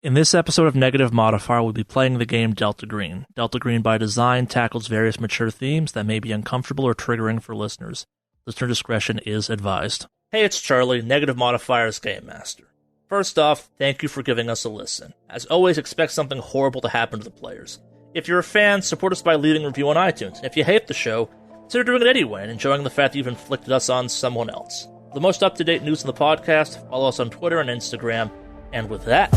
In this episode of Negative Modifier, we'll be playing the game Delta Green. Delta Green, by design, tackles various mature themes that may be uncomfortable or triggering for listeners. Listener discretion is advised. Hey, it's Charlie, Negative Modifier's Game Master. First off, thank you for giving us a listen. As always, expect something horrible to happen to the players. If you're a fan, support us by leaving a review on iTunes. And if you hate the show, consider doing it anyway and enjoying the fact that you've inflicted us on someone else. For the most up-to-date news in the podcast, follow us on Twitter and Instagram. And with that...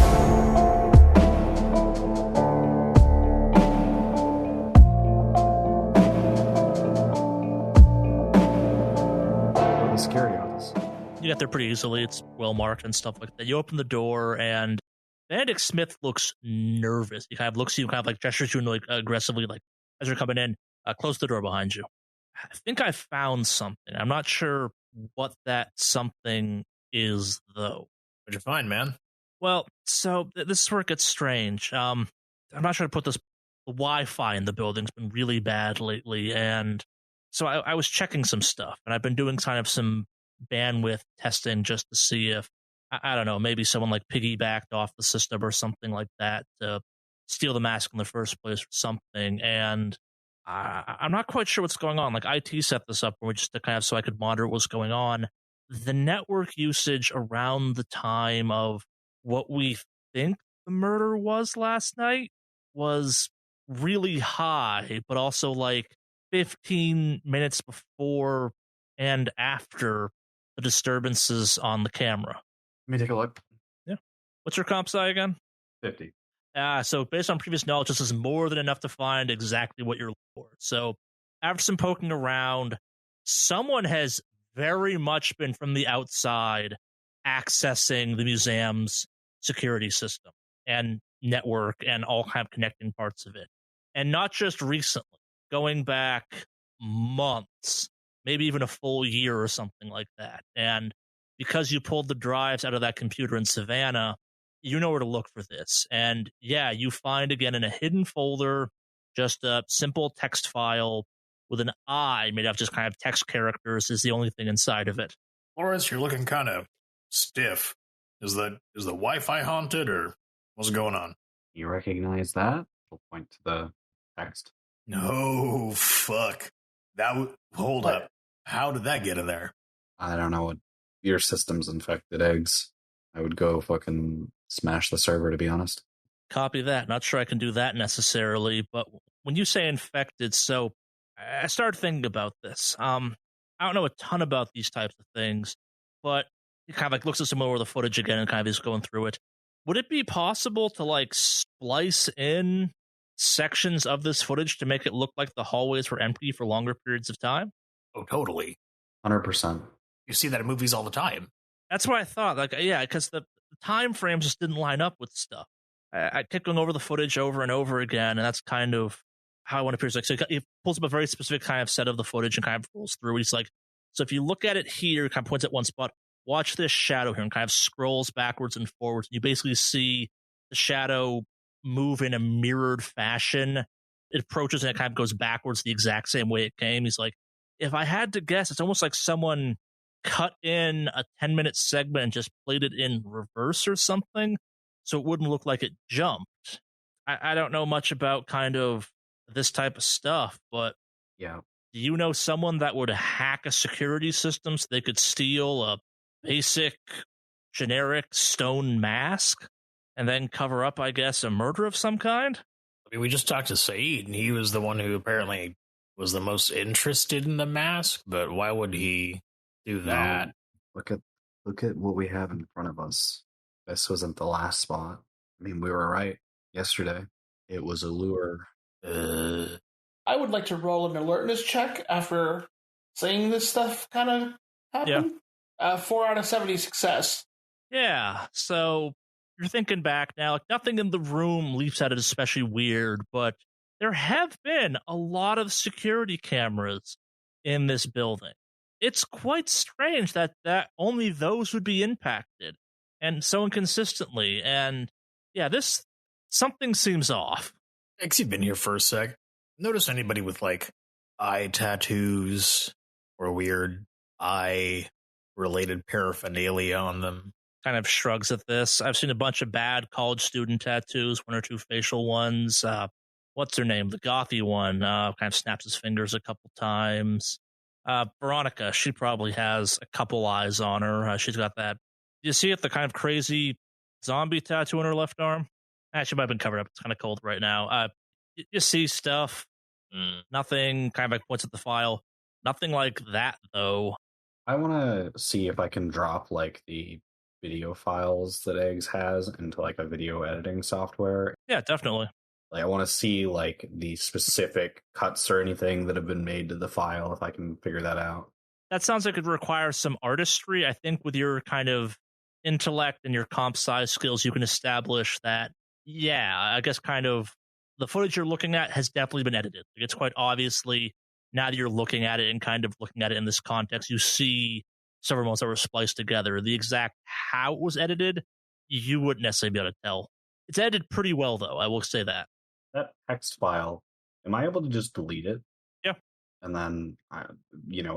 security office. You get there pretty easily. It's well marked and stuff like that. You open the door, and Benedict Smith looks nervous. He kind of looks at you, kind of like gestures you like aggressively, like as you're coming in. Close the door behind you. I think I found something. I'm not sure what that something is, though. What'd you find, man? Well, so this is where it gets strange. I'm not sure to put this. The Wi-Fi in the building's been really bad lately, and so I was checking some stuff, and I've been doing kind of some bandwidth testing just to see if, I don't know, maybe someone like piggybacked off the system or something like that to steal the mask in the first place or something. And I'm not quite sure what's going on. Like, IT set this up for me just to kind of so I could monitor what's going on. The network usage around the time of what we think the murder was last night was really high, but also like 15 minutes before and after the disturbances on the camera. Let me take a look. Yeah. What's your comp sci again? 50. So based on previous knowledge, this is more than enough to find exactly what you're looking for. So after some poking around, someone has very much been from the outside accessing the museum's security system and network and all kind of connecting parts of it. And not just recently. Going back months, maybe even a full year or something like that. And because you pulled the drives out of that computer in Savannah, you know where to look for this. And yeah, you find again in a hidden folder just a simple text file with an I made up just kind of text characters is the only thing inside of it. Lawrence, you're looking kind of stiff. Is the Wi-Fi haunted, or what's going on? You recognize that? We'll point to the text. No, fuck. Hold up. How did that get in there? I don't know what your system's infected eggs. I would go fucking smash the server, to be honest. Copy that. Not sure I can do that necessarily, but when you say infected, so I started thinking about this. I don't know a ton about these types of things, but it kind of like looks at some more of the footage again and kind of is going through it. Would it be possible to like splice in sections of this footage to make it look like the hallways were empty for longer periods of time? Oh, totally. 100%. You see that in movies all the time. That's what I thought. Like, yeah, because the time frames just didn't line up with stuff. I kept going over the footage over and over again, and that's kind of how it appears. Like, so he pulls up a very specific kind of set of the footage and kind of rolls through. He's like, so if you look at it here, it kind of points at one spot. Watch this shadow here, and kind of scrolls backwards and forwards. You basically see the shadow move in a mirrored fashion. It approaches and it kind of goes backwards the exact same way it came. He's like, if I had to guess, it's almost like someone cut in a 10-minute segment and just played it in reverse or something, so it wouldn't look like it jumped. I don't know much about kind of this type of stuff, but yeah, do you know someone that would hack a security system so they could steal a basic generic stone mask and then cover up, I guess, a murder of some kind? I mean, we just talked to Saeed, and he was the one who apparently was the most interested in the mask, but why would he do that? No. Look at what we have in front of us. This wasn't the last spot. I mean, we were right yesterday. It was a lure. I would like to roll an alertness check after saying this stuff kind of happened. Yeah. 4 out of 70 success. Yeah, so you're thinking back now, like nothing in the room leaps at it especially weird, but there have been a lot of security cameras in this building. It's quite strange that only those would be impacted, and so inconsistently. And yeah, something seems off. X, you've been here for a sec. Notice anybody with like eye tattoos or weird eye related paraphernalia on them? kind of shrugs at this. I've seen a bunch of bad college student tattoos, 1 or 2 facial ones. What's her name? The gothy one kind of snaps his fingers a couple times. Veronica, she probably has a couple eyes on her. She's got that. You see it, the kind of crazy zombie tattoo on her left arm? She might have been covered up. It's kind of cold right now. You see stuff. Nothing kind of like points at the file. Nothing like that, though. I want to see if I can drop like the video files that Eggs has into like a video editing software. Yeah, definitely. Like I want to see like the specific cuts or anything that have been made to the file if I can figure that out. That sounds like it requires some artistry. I think with your kind of intellect and your comp size skills, you can establish that, yeah, I guess kind of the footage you're looking at has definitely been edited. It's quite obviously, now that you're looking at it and kind of looking at it in this context, you see several moments that were spliced together. The exact how it was edited, you wouldn't necessarily be able to tell. It's edited pretty well, though, I will say that. That text file, am I able to just delete it? Yeah. And then,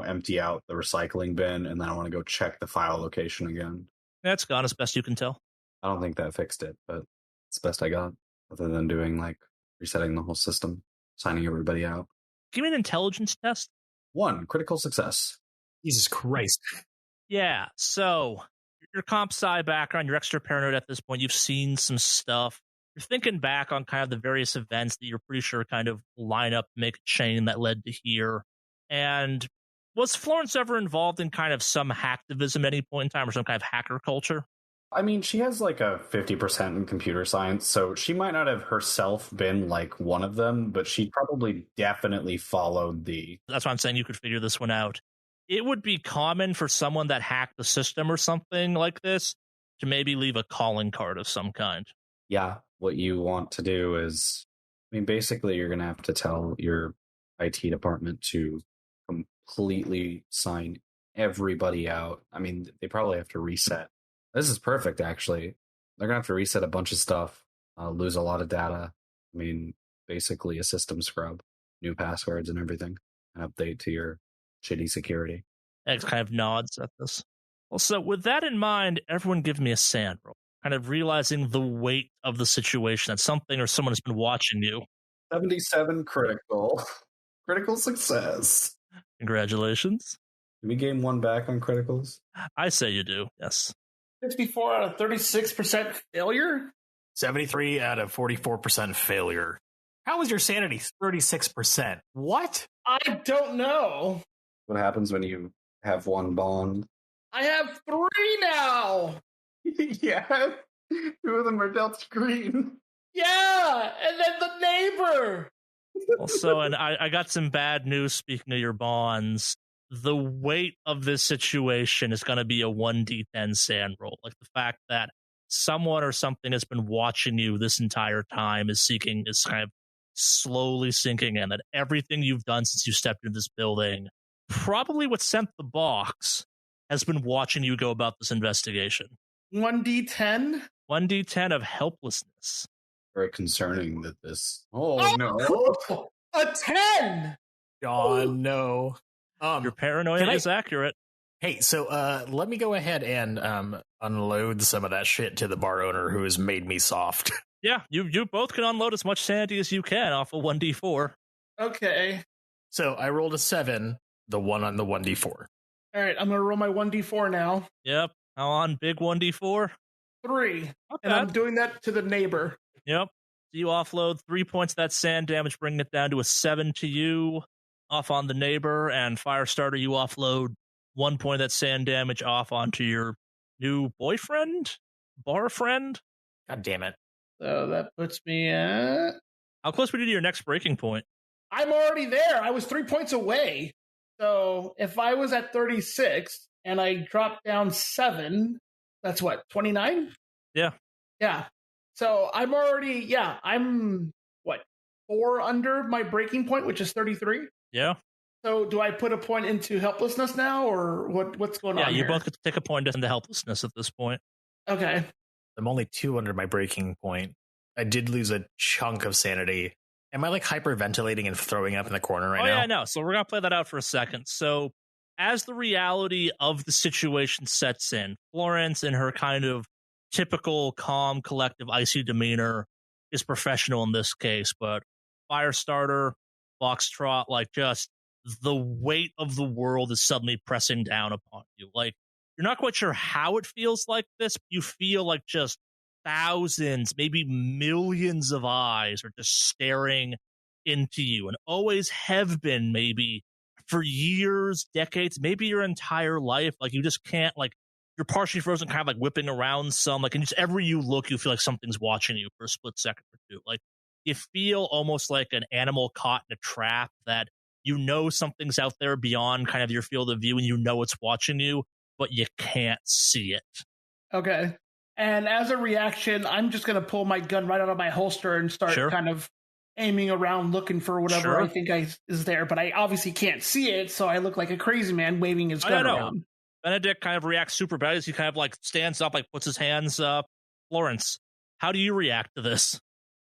empty out the recycling bin, and then I want to go check the file location again. That's gone as best you can tell. I don't think that fixed it, but it's the best I got, other than doing, like, resetting the whole system, signing everybody out. Give me an intelligence test. 1, critical success. Jesus Christ. Yeah, so your comp sci background, you're extra paranoid at this point. You've seen some stuff. You're thinking back on kind of the various events that you're pretty sure kind of line up, make a chain that led to here. And was Florence ever involved in kind of some hacktivism at any point in time or some kind of hacker culture? I mean, she has like a 50% in computer science, so she might not have herself been like one of them, but she probably definitely followed the... That's why I'm saying you could figure this one out. It would be common for someone that hacked the system or something like this to maybe leave a calling card of some kind. Yeah, what you want to do is, I mean, basically you're going to have to tell your IT department to completely sign everybody out. I mean, they probably have to reset. This is perfect, actually. They're going to have to reset a bunch of stuff, lose a lot of data. I mean, basically a system scrub, new passwords and everything, an update to your shitty security. X kind of nods at this. Well, so with that in mind, everyone give me a sand roll. Kind of realizing the weight of the situation, that something or someone has been watching you. 77 critical. Critical success. Congratulations. Did we gain 1 back on criticals? I say you do, yes. 54 out of 36% failure? 73 out of 44% failure. How was your sanity 36%? What? I don't know. What happens when you have 1 bond? I have 3 now. Yeah. 2 of them are dealt green. Yeah, and then the neighbor. Also, and I got some bad news speaking of your bonds. The weight of this situation is going to be a 1d10 sand roll. Like the fact that someone or something has been watching you this entire time is kind of slowly sinking in, that everything you've done since you stepped into this building, probably what sent the box, has been watching you go about this investigation. 1d10? 1d10 of helplessness. Very concerning that this... Oh, no. Cool. A 10! Oh, no. Your paranoia is accurate. Hey, so let me go ahead and unload some of that shit to the bar owner who has made me soft. Yeah, you both can unload as much sanity as you can off of 1d4. Okay. So I rolled a 7, the 1 on the 1d4. All right, I'm going to roll my 1d4 now. Yep. How on big 1d4? 3. Okay. And I'm doing that to the neighbor. Yep. So you offload 3 points of that sand damage, bringing it down to a 7 to you. Off on the neighbor, and Firestarter, you offload 1 point of that sand damage off onto your new boyfriend? Bar friend? God damn it. So that puts me at... How close were you to your next breaking point? I'm already there. I was 3 points away. So if I was at 36 and I dropped down 7, that's what, 29? Yeah. Yeah. So I'm already, I'm, 4 under my breaking point, which is 33? Yeah. So do I put a point into helplessness now, or what's going on Yeah, you here? both get to take a point into helplessness at this point. Okay. I'm only 2 under my breaking point. I did lose a chunk of sanity. Am I like hyperventilating and throwing up in the corner right now? Yeah, no. So we're going to play that out for a second. So as the reality of the situation sets in, Florence, in her kind of typical calm, collective, icy demeanor, is professional in this case, but Firestarter, Foxtrot, like, just the weight of the world is suddenly pressing down upon you. Like, you're not quite sure how it feels like this, but you feel like just thousands, maybe millions of eyes are just staring into you, and always have been, maybe for years, decades, maybe your entire life. Like, you just can't, like, you're partially frozen, kind of like whipping around some, like, and just everywhere you look, you feel like something's watching you for a split second or two. Like, you feel almost like an animal caught in a trap, that you know something's out there beyond kind of your field of view, and you know it's watching you, but you can't see it. Okay. And as a reaction, I'm just going to pull my gun right out of my holster and start Sure. kind of aiming around, looking for whatever Sure. I think is there. But I obviously can't see it, so I look like a crazy man waving his gun around. Benedict kind of reacts super bad as he kind of like stands up, like puts his hands up. Florence, how do you react to this?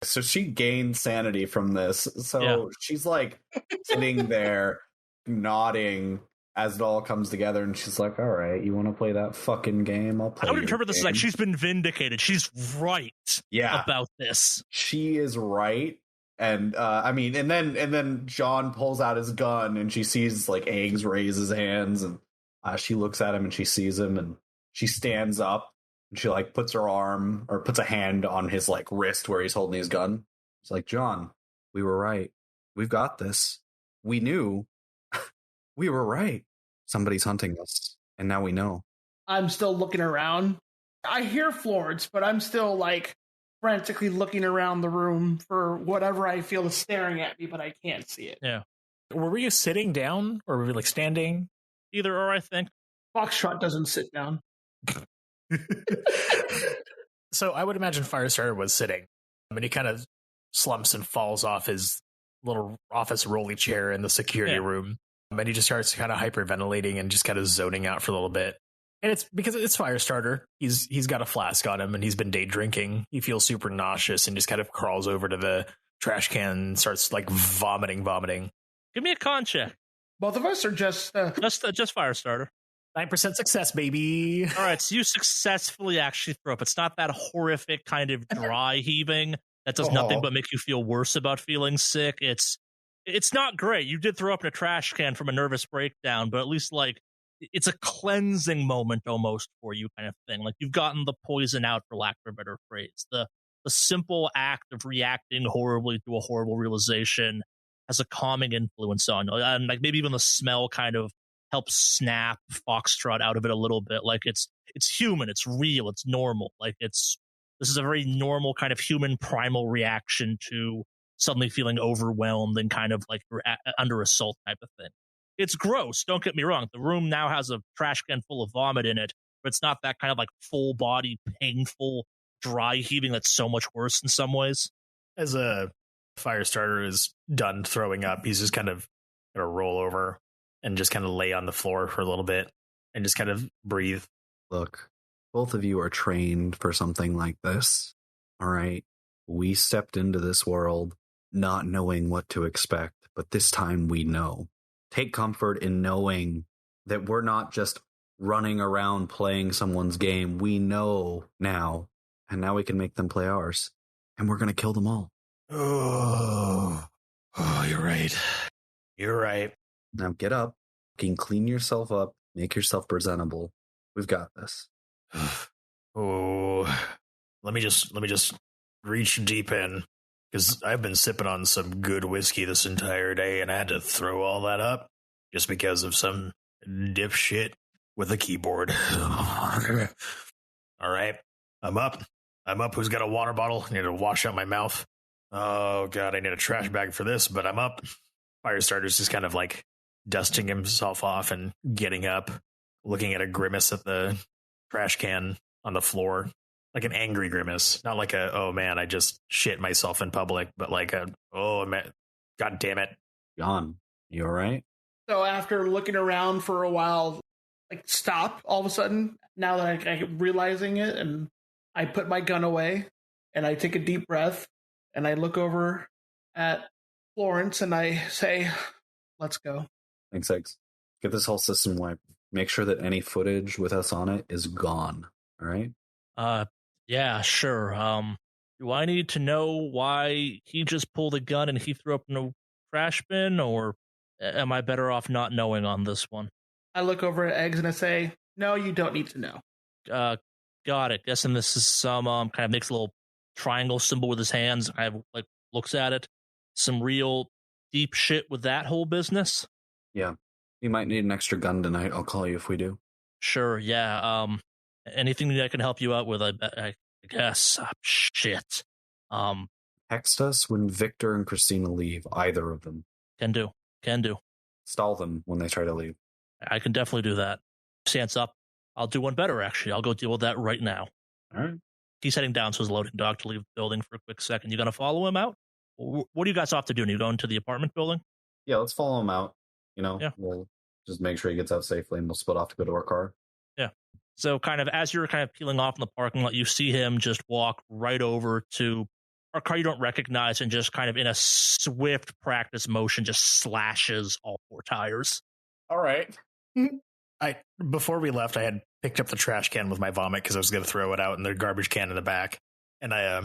So she gained sanity from this. So she's like sitting there nodding as it all comes together, and she's like, all right, you want to play that fucking game? I'll play. I would interpret this as like she's been vindicated. She's right about this. She is right. And I mean, and then John pulls out his gun, and she sees like Eggs raise his hands, and she looks at him and she sees him, and she stands up, and she like puts her arm or puts a hand on his like wrist where he's holding his gun. It's like, John, we were right. We've got this. We knew. We were right. Somebody's hunting us, and now we know. I'm still looking around. I hear Florence, but I'm still like frantically looking around the room for whatever I feel is staring at me, but I can't see it. Yeah. Were we sitting down or were we like standing? Either or, I think. Foxtrot doesn't sit down. So I would imagine Firestarter was sitting. I mean, he kind of slumps and falls off his little office rolly chair in the security room. And he just starts kind of hyperventilating and just kind of zoning out for a little bit. And it's because it's Firestarter. He's got a flask on him and he's been day drinking. He feels super nauseous and just kind of crawls over to the trash can and starts like vomiting. Give me a con check. Both of us are just Firestarter. 9% success, baby. All right, so you successfully actually throw up. It's not that horrific kind of dry heaving that does nothing but make you feel worse about feeling sick. It's not great. You did throw up in a trash can from a nervous breakdown, but at least like it's a cleansing moment almost for you, kind of thing. Like you've gotten the poison out, for lack of a better phrase. The simple act of reacting horribly to a horrible realization has a calming influence on you, and like maybe even the smell kind of helps snap Foxtrot out of it a little bit. Like it's human, it's real, it's normal. Like this is a very normal kind of human primal reaction to suddenly feeling overwhelmed and kind of like you're under assault type of thing. It's gross, don't get me wrong. The room now has a trash can full of vomit in it, but it's not that kind of like full body, painful, dry heaving that's so much worse in some ways. As a Firestarter is done throwing up, he's just kind of going to roll over and just kind of lay on the floor for a little bit and just kind of breathe. Look, both of you are trained for something like this. All right. We stepped into this world not knowing what to expect, but this time we know. Take comfort in knowing that we're not just running around playing someone's game. We know now, and now we can make them play ours. And we're going to kill them all. Oh, you're right. You're right. Now get up, you can clean yourself up, make yourself presentable. We've got this. Oh, let me just reach deep in, because I've been sipping on some good whiskey this entire day, and I had to throw all that up just because of some dipshit with a keyboard. All right, I'm up. Who's got a water bottle? I need to wash out my mouth. Oh God, I need a trash bag for this, but I'm up. Firestarter's just kind of like dusting himself off and getting up, looking at a grimace at the trash can on the floor, like an angry grimace, not like a, oh man, I just shit myself in public, but like a, oh man, God damn it. John, you all right? So after looking around for a while, like stop all of a sudden, now that I'm realizing it, and I put my gun away and I take a deep breath and I look over at Florence and I say, let's go. Thanks, Eggs. Get this whole system wiped. Make sure that any footage with us on it is gone. All right? Yeah, sure. Do I need to know why he just pulled a gun and he threw up in a trash bin, or am I better off not knowing on this one? I look over at Eggs and I say, no, you don't need to know. Got it. Guessing this is some kind of makes a little triangle symbol with his hands. I like looks at it. Some real deep shit with that whole business. Yeah. You might need an extra gun tonight. I'll call you if we do. Sure. Yeah. Anything that I can help you out with, I guess. Shit. Text us when Victor and Christina leave. Either of them. Can do. Stall them when they try to leave. I can definitely do that. Stands up. I'll do one better, actually. I'll go deal with that right now. All right. He's heading down to his loading dock to leave the building for a quick second. You going to follow him out? What do you guys have to do? Are you going to the apartment building? Yeah, let's follow him out. Yeah. We'll just make sure he gets out safely and we'll split off to go to our car. Yeah. So kind of as you're kind of peeling off in the parking lot, you see him just walk right over to a car you don't recognize and just kind of in a swift practice motion just slashes all four tires. All right. Before we left, I had picked up the trash can with my vomit because I was going to throw it out in the garbage can in the back, and I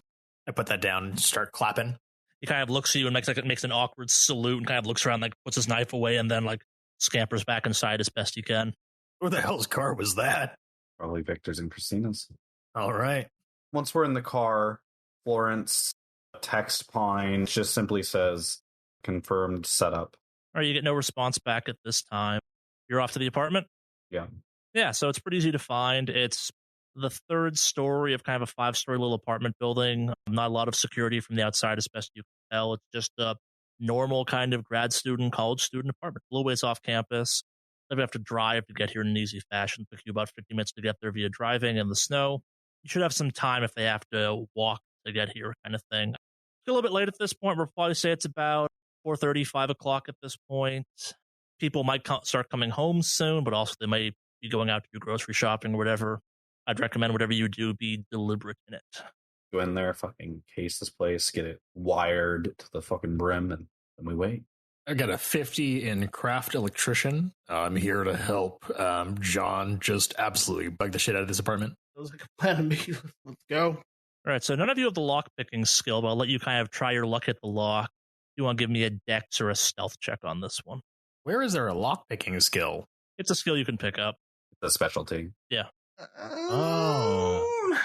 put that down and start clapping. He kind of looks at you and makes an awkward salute and kind of looks around, like puts his knife away, and then like scampers back inside as best he can. Who the hell's car was that? Probably Victor's and Christina's. All right. Once we're in the car, Florence text Pine just simply says confirmed setup. All right, you get no response back at this time. You're off to the apartment? Yeah. Yeah, so it's pretty easy to find. It's the third story of kind of a 5-story little apartment building. Not a lot of security from the outside, as best you can tell. It's just a normal kind of grad student, college student apartment. A little ways off campus. You have to drive to get here in an easy fashion. It took you about 50 minutes to get there via driving in the snow. You should have some time if they have to walk to get here, kind of thing. It's a little bit late at this point. We'll probably say it's about 4:30, 5 o'clock at this point. People might start coming home soon, but also they might be going out to do grocery shopping or whatever. I'd recommend whatever you do, be deliberate in it. Go in there, fucking case this place, get it wired to the fucking brim, and then we wait. I got a 50 in craft electrician. I'm here to help John just absolutely bug the shit out of this apartment. Sounds like a plan to me. Let's go. All right, so none of you have the lock picking skill, but I'll let you kind of try your luck at the lock. You want to give me a dex or a stealth check on this one? Where is there a lockpicking skill? It's a skill you can pick up. It's a specialty. Yeah. Oh.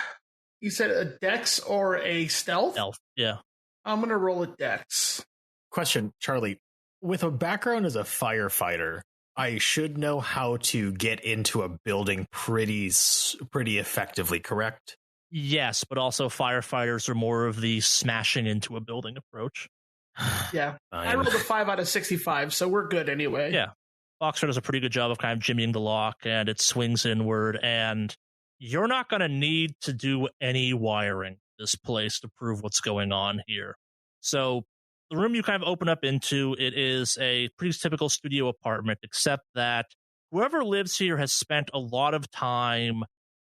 You said a dex or a stealth? Stealth, yeah. I'm going to roll a dex. Question, Charlie. With a background as a firefighter, I should know how to get into a building pretty effectively, correct? Yes, but also firefighters are more of the smashing into a building approach. Yeah. I rolled a 5 out of 65, so we're good anyway. Yeah. Oxford does a pretty good job of kind of jimmying the lock, and it swings inward, and you're not going to need to do any wiring this place to prove what's going on here. So the room you kind of open up into, it is a pretty typical studio apartment, except that whoever lives here has spent a lot of time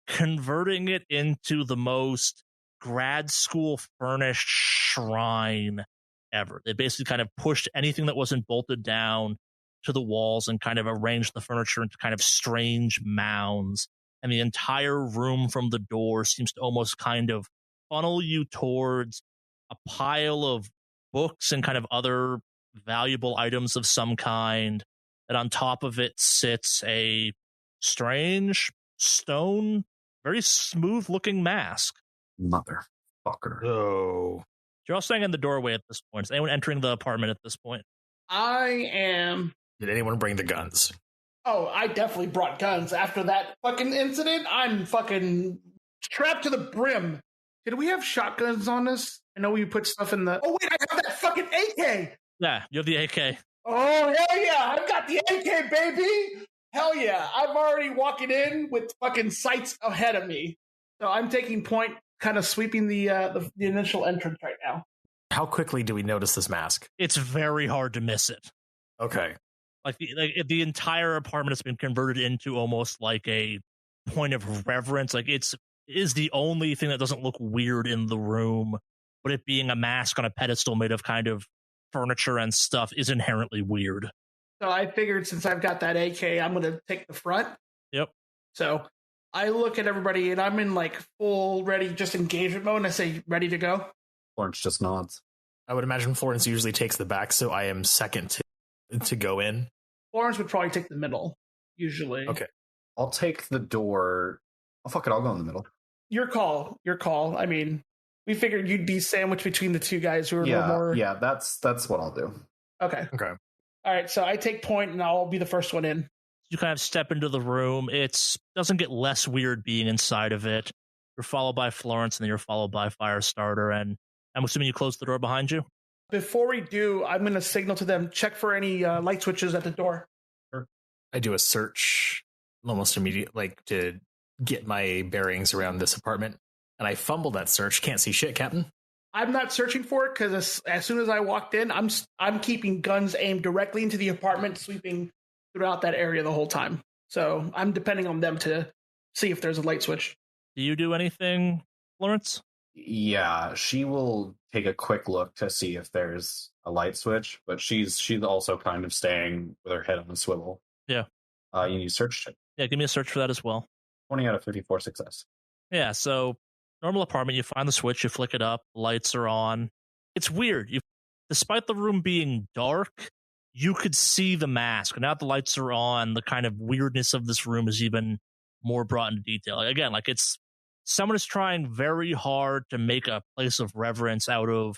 converting it into the most grad school furnished shrine ever. They basically kind of pushed anything that wasn't bolted down to the walls and kind of arranged the furniture into kind of strange mounds. And the entire room from the door seems to almost kind of funnel you towards a pile of books and kind of other valuable items of some kind. And on top of it sits a strange stone, very smooth looking mask. Motherfucker. Oh. You're all staying in the doorway at this point. Is anyone entering the apartment at this point? I am. Did anyone bring the guns? Oh, I definitely brought guns. After that fucking incident, I'm fucking strapped to the brim. Did we have shotguns on us? I know we put stuff in the... Oh, wait, I have that fucking AK! Yeah, you have the AK. Oh, hell yeah! I've got the AK, baby! Hell yeah! I'm already walking in with fucking sights ahead of me. So I'm taking point, kind of sweeping the initial entrance right now. How quickly do we notice this mask? It's very hard to miss it. Okay. Like the entire apartment has been converted into almost like a point of reverence. Like it is the only thing that doesn't look weird in the room, but it being a mask on a pedestal made of kind of furniture and stuff is inherently weird. So I figured since I've got that AK, I'm going to take the front. Yep. So I look at everybody and I'm in like full ready, just engagement mode. And I say, ready to go. Florence just nods. I would imagine Florence usually takes the back, so I am second to go in. Florence would probably take the middle, usually. Okay. I'll take the door. Oh, fuck it. I'll go in the middle. Your call. Your call. I mean, we figured you'd be sandwiched between the two guys who are a little more. Yeah, that's what I'll do. Okay. Okay. All right. So I take point and I'll be the first one in. You kind of step into the room. It doesn't get less weird being inside of it. You're followed by Florence, and then you're followed by Firestarter, and I'm assuming you close the door behind you? Before we do, I'm going to signal to them, check for any light switches at the door. I do a search almost immediately, like to get my bearings around this apartment, and I fumble that search. Can't see shit, Captain. I'm not searching for it because as soon as I walked in, I'm keeping guns aimed directly into the apartment, sweeping throughout that area the whole time. So I'm depending on them to see if there's a light switch. Do you do anything, Florence? Yeah, she will take a quick look to see if there's a light switch, but she's also kind of staying with her head on the swivel. Yeah. You need search check. Yeah, give me a search for that as well. 20 out of 54 success. Yeah, so normal apartment, you find the switch, you flick it up, lights are on. It's weird. Despite the room being dark, you could see the mask. And now that the lights are on, the kind of weirdness of this room is even more brought into detail. Again, like someone is trying very hard to make a place of reverence out of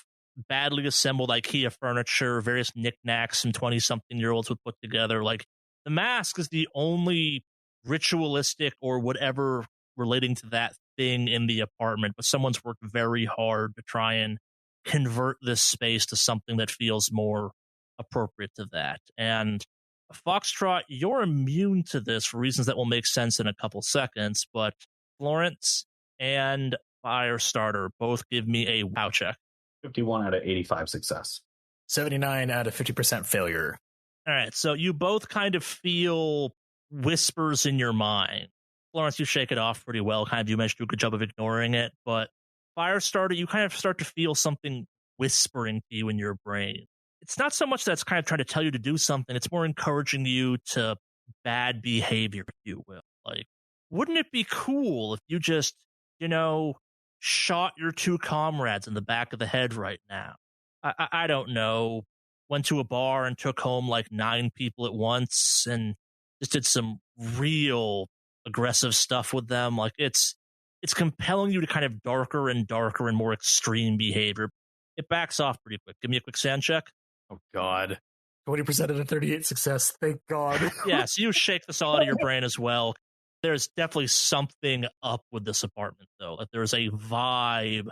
badly assembled IKEA furniture, various knickknacks some 20-something-year-olds would put together. Like, the mask is the only ritualistic or whatever relating to that thing in the apartment, but someone's worked very hard to try and convert this space to something that feels more appropriate to that. And Foxtrot, you're immune to this for reasons that will make sense in a couple seconds, but Florence and Firestarter both give me a wow check. 51 out of 85 success. 79 out of 50% failure. All right, so you both kind of feel whispers in your mind. Florence, you shake it off pretty well. Kind of, you managed to do a good job of ignoring it. But Firestarter, you kind of start to feel something whispering to you in your brain. It's not so much that it's kind of trying to tell you to do something. It's more encouraging you to bad behavior, if you will. Like, wouldn't it be cool if you just, shot your two comrades in the back of the head right now? I don't know. Went to a bar and took home like 9 people at once and just did some real aggressive stuff with them. Like, it's compelling you to kind of darker and more extreme behavior. It backs off pretty quick. Give me a quick sand check. Oh, God. 20% of a 38 success. Thank God. Yeah, so you shake this all out of your brain as well. There's definitely something up with this apartment, though. Like, there's a vibe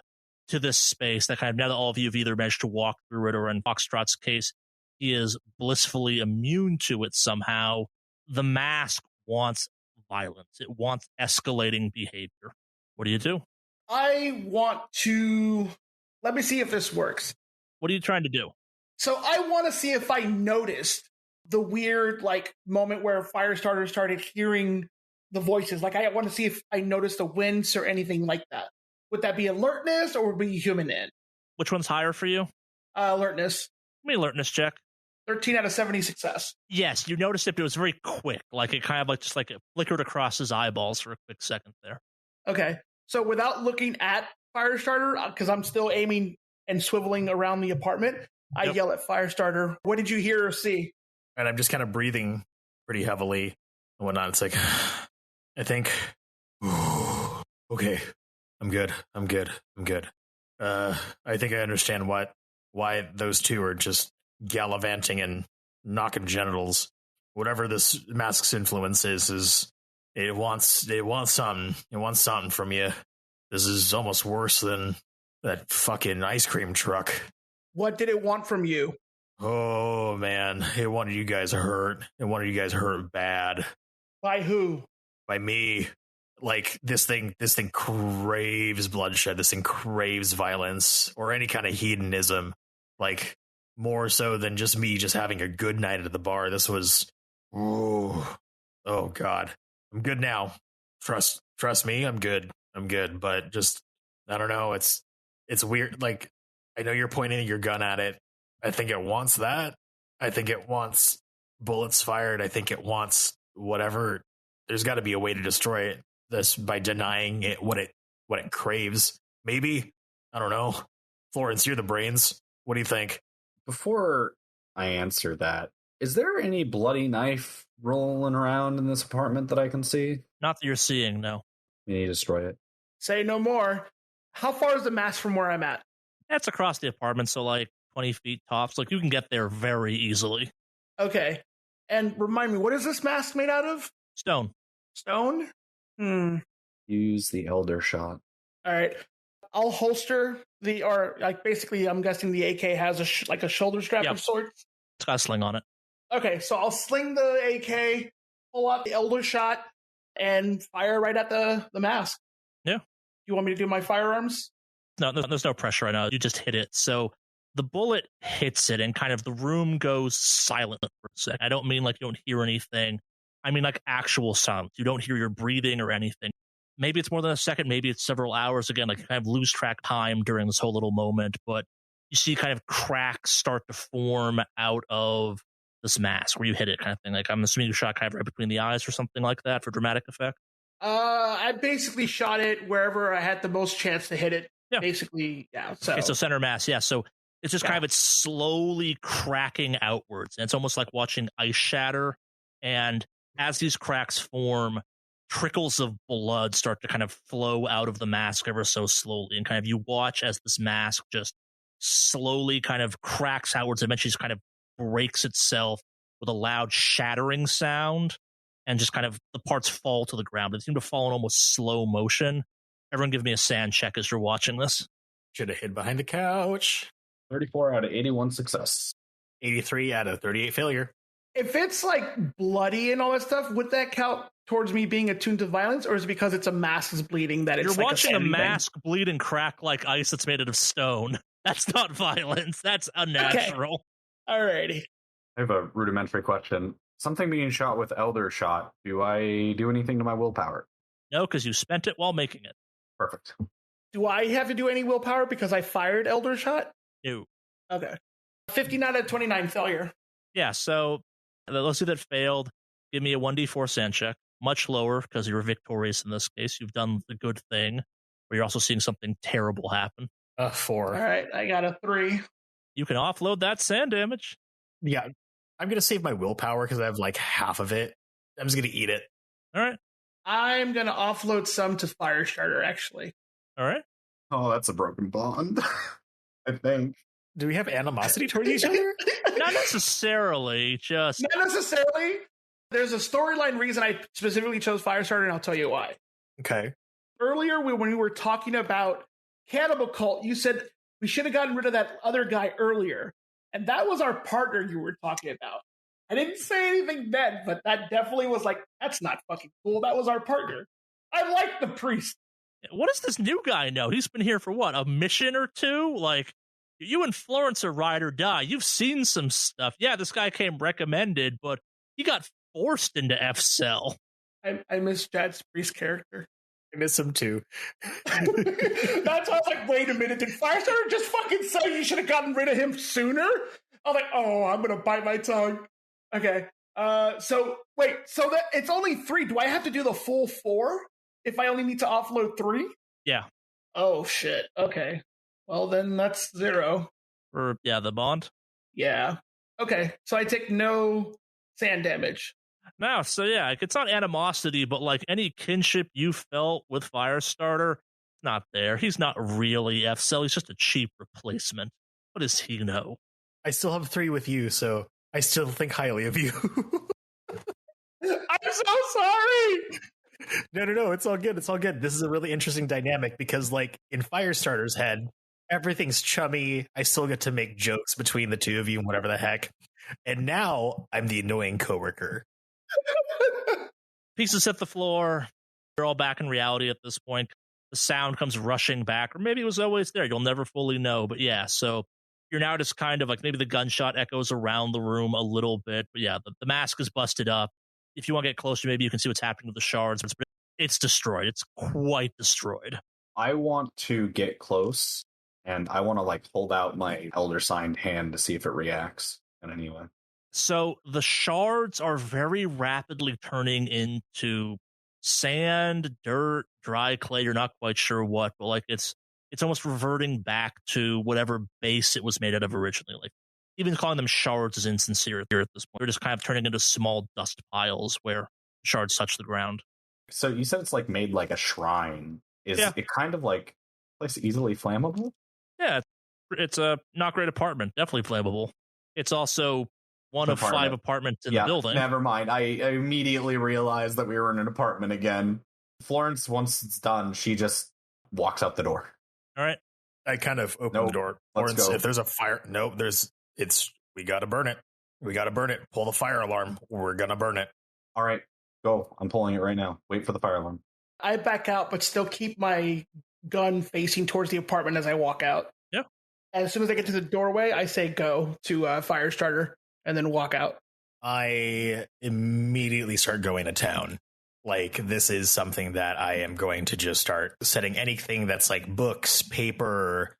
to this space that kind of, now that all of you have either managed to walk through it or in Foxtrot's case, he is blissfully immune to it somehow. The mask wants violence. It wants escalating behavior. What do you do? I want to... Let me see if this works. What are you trying to do? So I want to see if I noticed the weird, moment where Firestarter started hearing the voices. Like, I want to see if I noticed a wince or anything like that. Would that be alertness or would it be human in? Which one's higher for you? Alertness. Give me an alertness check. 13 out of 70 success. Yes, you noticed it, but it was very quick. Like, it kind of it flickered across his eyeballs for a quick second there. Okay. So without looking at Firestarter, because I'm still aiming and swiveling around the apartment, I yell at Firestarter, what did you hear or see? And I'm just kind of breathing pretty heavily and whatnot. It's like, I think, okay, I'm good. I think I understand why those two are just gallivanting and knocking genitals. Whatever this mask's influence is it wants something. It wants something from you. This is almost worse than that fucking ice cream truck. What did it want from you? Oh man, it wanted you guys hurt. It wanted you guys hurt bad. By who? By me. Like, this thing craves bloodshed. This thing craves violence or any kind of hedonism. Like, more so than just me just having a good night at the bar. This was, oh God. I'm good now. Trust me, I'm good. But just, I don't know. It's weird. Like, I know you're pointing your gun at it. I think it wants that. I think it wants bullets fired, I think it wants whatever. There's got to be a way to destroy this by denying it what it craves. Maybe, I don't know. Florence, you're the brains. What do you think? Before I answer that, is there any bloody knife rolling around in this apartment that I can see? Not that you're seeing, no. You need to destroy it. Say no more. How far is the mask from where I'm at? That's across the apartment, so like 20 feet tops. Like you can get there very easily. Okay. And remind me, what is this mask made out of? Stone. Stone? Use the Elder Shot. All right. I'll holster basically, I'm guessing the AK has a shoulder strap of sorts. It's got a sling on it. Okay, so I'll sling the AK, pull out the Elder Shot, and fire right at the mask. Yeah. You want me to do my firearms? No, there's no pressure right now. You just hit it. So the bullet hits it and kind of the room goes silent for a second. I don't mean like you don't hear anything. I mean like actual silence. You don't hear your breathing or anything. Maybe it's more than a second. Maybe it's several hours. Again, like you kind of lose track of time during this whole little moment. But you see kind of cracks start to form out of this mask where you hit it kind of thing. Like I'm assuming you shot kind of right between the eyes or something like that for dramatic effect. I basically shot it wherever I had the most chance to hit it. Yeah. Basically, yeah. So, okay, so center mass, yeah. So it's just kind of it's slowly cracking outwards. And it's almost like watching ice shatter. And as these cracks form, trickles of blood start to kind of flow out of the mask ever so slowly. And kind of you watch as this mask just slowly kind of cracks outwards. Eventually just kind of breaks itself with a loud shattering sound. And just kind of the parts fall to the ground. They seem to fall in almost slow motion. Everyone give me a sand check as you're watching this. Should have hid behind the couch. 34 out of 81 success. 83 out of 38 failure. If it's like bloody and all that stuff, would that count towards me being attuned to violence, or is it because it's a mask is bleeding that it's you're like watching a mask thing? bleed and crack like ice that's made out of stone? That's not violence. That's unnatural. Okay. Alrighty. I have a rudimentary question. Something being shot with Elder Shot, do I do anything to my willpower? No, because you spent it while making it. Perfect. Do I have to do any willpower because I fired Elder Shot? No. Okay. 15 out of 29 failure. Yeah, so let's see that failed. Give me a 1d4 sand check. Much lower because you're victorious in this case. You've done the good thing, but you're also seeing something terrible happen. 4. All right, I got a 3. You can offload that sand damage. Yeah, I'm going to save my willpower because I have like half of it. I'm just going to eat it. All right. I'm going to offload some to Firestarter, actually. All right. Oh, that's a broken bond. I think. Do we have animosity toward each other? Not necessarily, just... Not necessarily. There's a storyline reason I specifically chose Firestarter, and I'll tell you why. Okay. Earlier, when we were talking about Cannibal Cult, you said we should have gotten rid of that other guy earlier. And that was our partner you were talking about. I didn't say anything then, but that definitely was like, that's not fucking cool. That was our partner. I like the priest. What does this new guy know? He's been here for what, a mission or two? Like, you and Florence are ride or die. You've seen some stuff. Yeah, this guy came recommended, but he got forced into F-Cell. I miss Jad's priest character. I miss him too. That's why I was like, wait a minute, did Firestarter just fucking say you should have gotten rid of him sooner? I was like, oh, I'm gonna bite my tongue. Okay. So that it's only 3. Do I have to do the full 4 if I only need to offload 3? Yeah. Oh shit. Okay. Well then that's 0. For the bond. Yeah. Okay. So I take no sand damage. No, so yeah, it's not animosity, but like any kinship you felt with Firestarter, not there. He's not really F-Cell. He's just a cheap replacement. What does he know? I still have 3 with you, so I still think highly of you. I'm so sorry. No, it's all good. It's all good. This is a really interesting dynamic because, like, in Firestarter's head, everything's chummy. I still get to make jokes between the two of you and whatever the heck. And now I'm the annoying coworker. Pieces hit the floor. You're all back in reality at this point. The sound comes rushing back, or maybe it was always there. You'll never fully know. But yeah, so you're now just kind of like maybe the gunshot echoes around the room a little bit. But yeah, the mask is busted up. If you want to get closer, maybe you can see what's happening with the shards. But it's destroyed. It's quite destroyed. I want to get close, and I want to like hold out my Elder Signed hand to see if it reacts in any way. So the shards are very rapidly turning into sand, dirt, dry clay. You're not quite sure what, but like it's almost reverting back to whatever base it was made out of originally. Like even calling them shards is insincere here at this point. They're just kind of turning into small dust piles where shards touch the ground. So you said it's like made like a shrine. Is Yeah. it kind of like place easily flammable? Yeah, it's a not great apartment. Definitely flammable. It's also one of 5 apartments in the building. Never mind. I immediately realized that we were in an apartment again. Florence, once it's done, she just walks out the door. All right. I kind of open the door. Let's Florence, go. if there's a fire, no, we got to burn it. We got to burn it. Pull the fire alarm. We're going to burn it. All right, go. I'm pulling it right now. Wait for the fire alarm. I back out, but still keep my gun facing towards the apartment as I walk out. Yeah. And as soon as I get to the doorway, I say go to fire starter and then walk out. I immediately start going to town. Like, this is something that I am going to just start setting anything that's like books, paper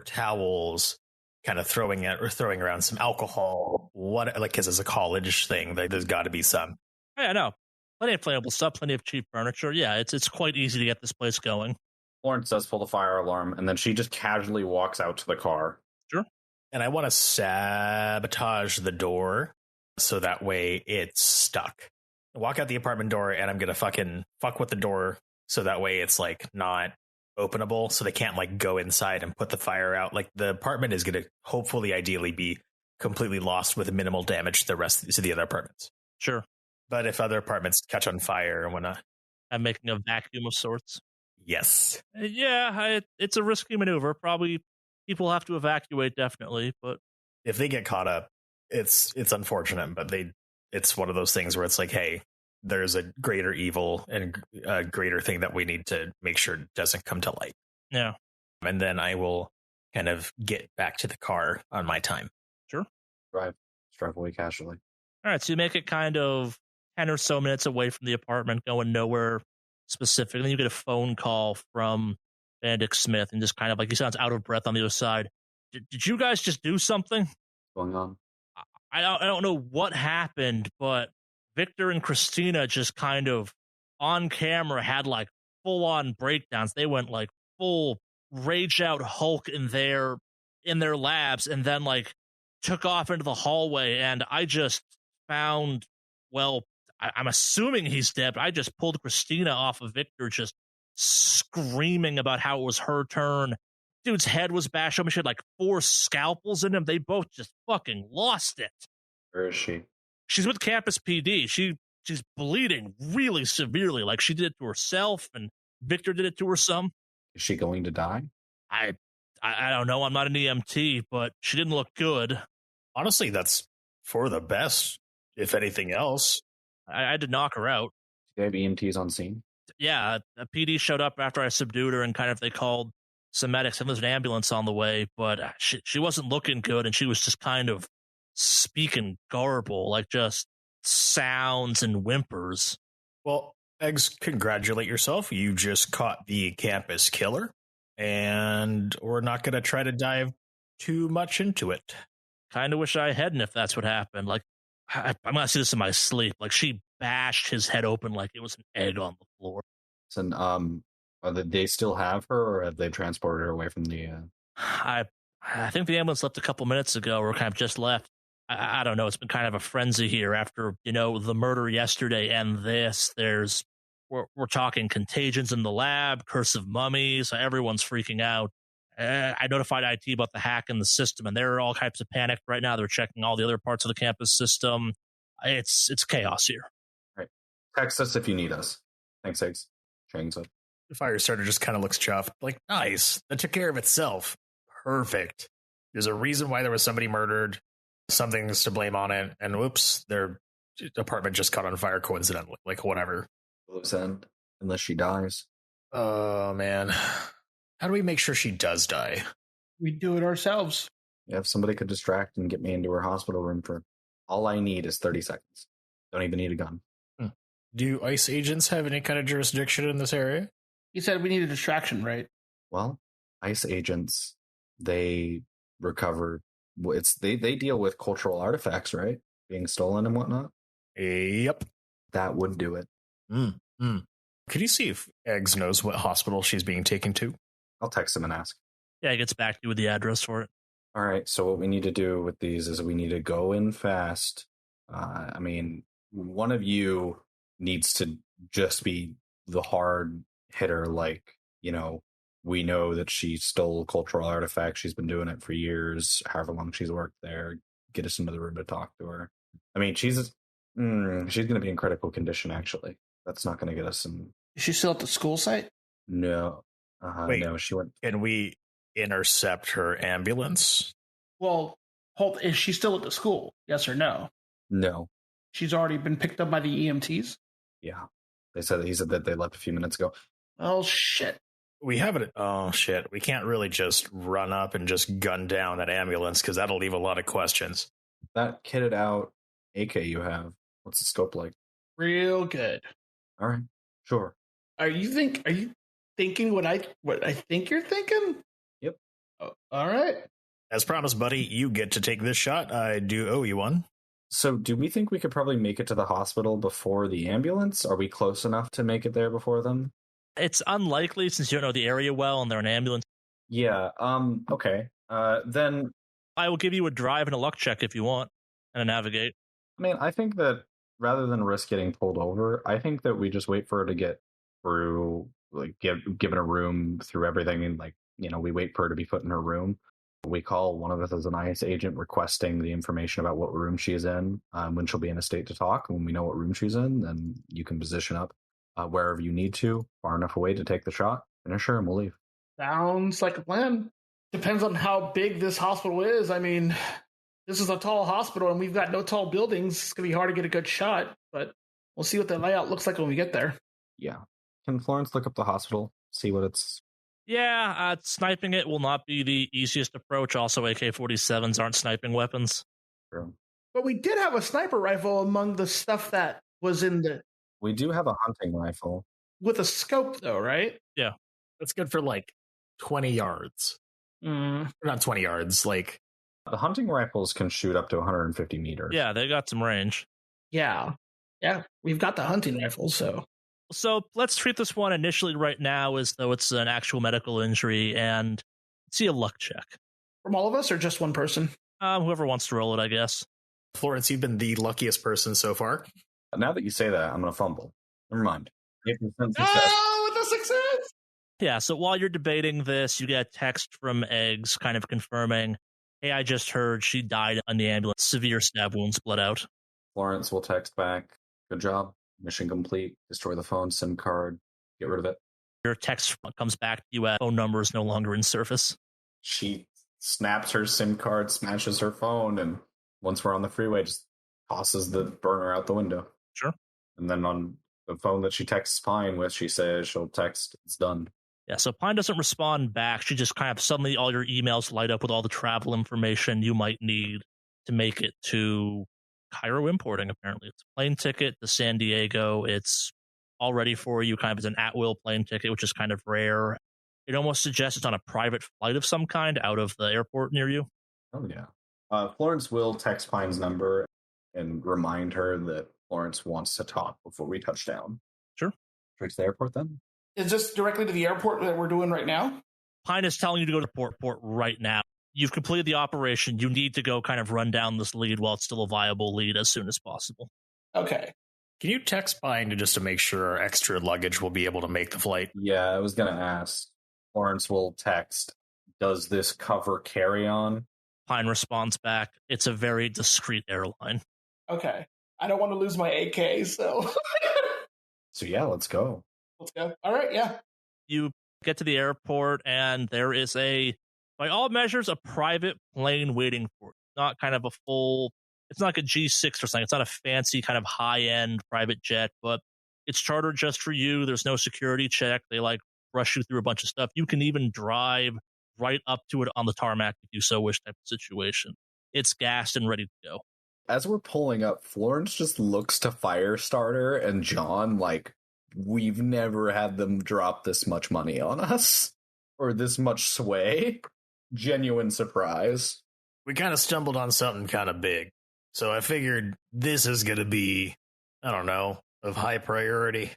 towels, kind of throwing around some alcohol. What, like, because it's a college thing, there's got to be some. Yeah, no. Plenty of flammable stuff, plenty of cheap furniture. Yeah, it's quite easy to get this place going. Florence does pull the fire alarm, and then she just casually walks out to the car. Sure. And I want to sabotage the door so that way it's stuck. Walk out the apartment door, and I'm going to fucking fuck with the door so that way it's like not openable, so they can't like go inside and put the fire out. Like, the apartment is going to hopefully ideally be completely lost with minimal damage to the other apartments. Sure. But if other apartments catch on fire and whatnot. I'm making a vacuum of sorts. Yes. Yeah, it's a risky maneuver. Probably people have to evacuate, definitely. But if they get caught up, it's unfortunate, but it's one of those things where it's like, hey, there's a greater evil and a greater thing that we need to make sure doesn't come to light. Yeah. And then I will kind of get back to the car on my time. Sure. Drive away casually. All right, so you make it kind of 10 or so minutes away from the apartment, going nowhere specific. And then you get a phone call from Benedict Smith, and just kind of like, he sounds out of breath on the other side. Did you guys just do something? What's going on? I don't know what happened, but Victor and Christina just kind of on camera had like full on breakdowns. They went like full rage out Hulk in their labs, and then like took off into the hallway. And I just found, well, I'm assuming he's dead, but I just pulled Christina off of Victor, just screaming about how it was her turn. Dude's head was bashed open. She had like 4 scalpels in him. They both just fucking lost it. Where is she? She's with Campus PD. She's bleeding really severely. Like, she did it to herself, and Victor did it to her some. Is she going to die? I don't know. I'm not an EMT, but she didn't look good. Honestly, that's for the best, if anything else. I had to knock her out. Do they have EMTs on scene? Yeah, a PD showed up after I subdued her, and kind of they called some medics, and there's an ambulance on the way, but she wasn't looking good, and she was just kind of speaking garble, like just sounds and whimpers. Well, Eggs, congratulate yourself. You just caught the campus killer, and we're not going to try to dive too much into it. Kind of wish I hadn't, if that's what happened. Like, I'm going to see this in my sleep. Like, she bashed his head open like it was an egg on the floor. And they still have her, or have they transported her away from the... I think the ambulance left a couple minutes ago, or kind of just left. I don't know. It's been kind of a frenzy here after, the murder yesterday and this. We're talking contagions in the lab, curse of mummies. Everyone's freaking out. I notified IT about the hack in the system, and they're all types of panicked right now. They're checking all the other parts of the campus system. It's chaos here. Right. Text us if you need us. Thanks, Eggs. Chang's up. The fire starter just kind of looks chuffed. Like, nice. That took care of itself. Perfect. There's a reason why there was somebody murdered. Something's to blame on it. And whoops, their apartment just caught on fire coincidentally. Like, whatever. Loose end. Unless she dies. Oh, man. How do we make sure she does die? We do it ourselves. Yeah, if somebody could distract and get me into her hospital room for... All I need is 30 seconds. Don't even need a gun. Do ICE agents have any kind of jurisdiction in this area? You said we need a distraction, right? Well, ICE agents, they recover... They deal with cultural artifacts, right? being stolen and whatnot. Yep. That would do it. Could you see if Eggs knows what hospital she's being taken to? I'll text him and ask. Yeah, he gets back to you with the address for it. All right, so what we need to do with these is we need to go in fast. I mean, one of you needs to just be the hard hitter, like, you know, we know that she stole cultural artifacts. She's been doing it for years, however long she's worked there. Get us into the room to talk to her. I mean, she's going to be in critical condition, actually. That's not going to get us in. Is she still at the school site? No. Wait. No, she went. Can we intercept her ambulance? Well, is she still at the school? Yes or no? No. She's already been picked up by the EMTs? Yeah. He said that they left a few minutes ago. Oh, shit. We have it. Oh, shit. We can't really just run up and just gun down that ambulance because that'll leave a lot of questions. That kitted out AK you have, what's the scope like? Real good. All right. Sure. Are you thinking what I think you're thinking? Yep. Oh, all right. As promised, buddy, you get to take this shot. I do owe you one. So do we think we could probably make it to the hospital before the ambulance? Are we close enough to make it there before them? It's unlikely since you don't know the area well and they're an ambulance. Yeah. Okay. Then I will give you a drive and a luck check if you want and a navigate. I mean, I think that rather than risk getting pulled over, I think that we just wait for her to get through, like, given a room through everything, and, like, you know, we wait for her to be put in her room. We call one of us as an ICE agent requesting the information about what room she's in, when she'll be in a state to talk. When we know what room she's in, then you can position up wherever you need to, far enough away to take the shot, finish her, and we'll leave. Sounds like a plan. Depends on how big this hospital is. I mean, this is a tall hospital and we've got no tall buildings. It's going to be hard to get a good shot, but we'll see what the layout looks like when we get there. Yeah. Can Florence look up the hospital, see what it's... Yeah, sniping it will not be the easiest approach. Also, AK-47s aren't sniping weapons. True. But we did have a sniper rifle among the stuff that was in the... We do have a hunting rifle. With a scope, though, right? Yeah. That's good for like 20 yards. Not 20 yards, like... The hunting rifles can shoot up to 150 meters. Yeah, they got some range. Yeah. Yeah, we've got the hunting rifle, so... So let's treat this one initially right now as though it's an actual medical injury and see a luck check. From all of us or just one person? Whoever wants to roll it, I guess. Florence, you've been the luckiest person so far. Now that you say that, I'm going to fumble. Never mind. Oh, with a success! Yeah, so while you're debating this, you get a text from Eggs kind of confirming, hey, I just heard she died on the ambulance. Severe stab wounds, bled out. Florence will text back, good job, mission complete, destroy the phone, SIM card, get rid of it. Your text comes back to you at phone number is no longer in service. She snaps her SIM card, smashes her phone, and once we're on the freeway, just tosses the burner out the window. Sure. And then on the phone that she texts Pine with, she says she'll text, it's done. Yeah, so Pine doesn't respond back. She just kind of suddenly all your emails light up with all the travel information you might need to make it to Cairo importing, apparently. It's a plane ticket to San Diego. It's all ready for you, kind of as an at-will plane ticket, which is kind of rare. It almost suggests it's on a private flight of some kind out of the airport near you. Oh, yeah. Florence will text Pine's number and remind her that Florence wants to talk before we touch down. Sure. Straight to the airport, then? Is this directly to the airport that we're doing right now? Pine is telling you to go to the port right now. You've completed the operation. You need to go kind of run down this lead while it's still a viable lead as soon as possible. Okay. Can you text Pine just to make sure our extra luggage will be able to make the flight? Yeah, I was going to ask. Florence will text, does this cover carry-on? Pine responds back, it's a very discreet airline. Okay. I don't want to lose my AK, so... So yeah, let's go. Let's go. All right, yeah. You get to the airport, and there is by all measures, a private plane waiting for you. Not kind of a full... It's not like a G6 or something. It's not a fancy kind of high-end private jet, but it's chartered just for you. There's no security check. They rush you through a bunch of stuff. You can even drive right up to it on the tarmac if you so wish type of situation. It's gassed and ready to go. As we're pulling up, Florence just looks to Firestarter and John like, we've never had them drop this much money on us. Or this much sway. Genuine surprise. We kind of stumbled on something kind of big. So I figured this is going to be, I don't know, of high priority.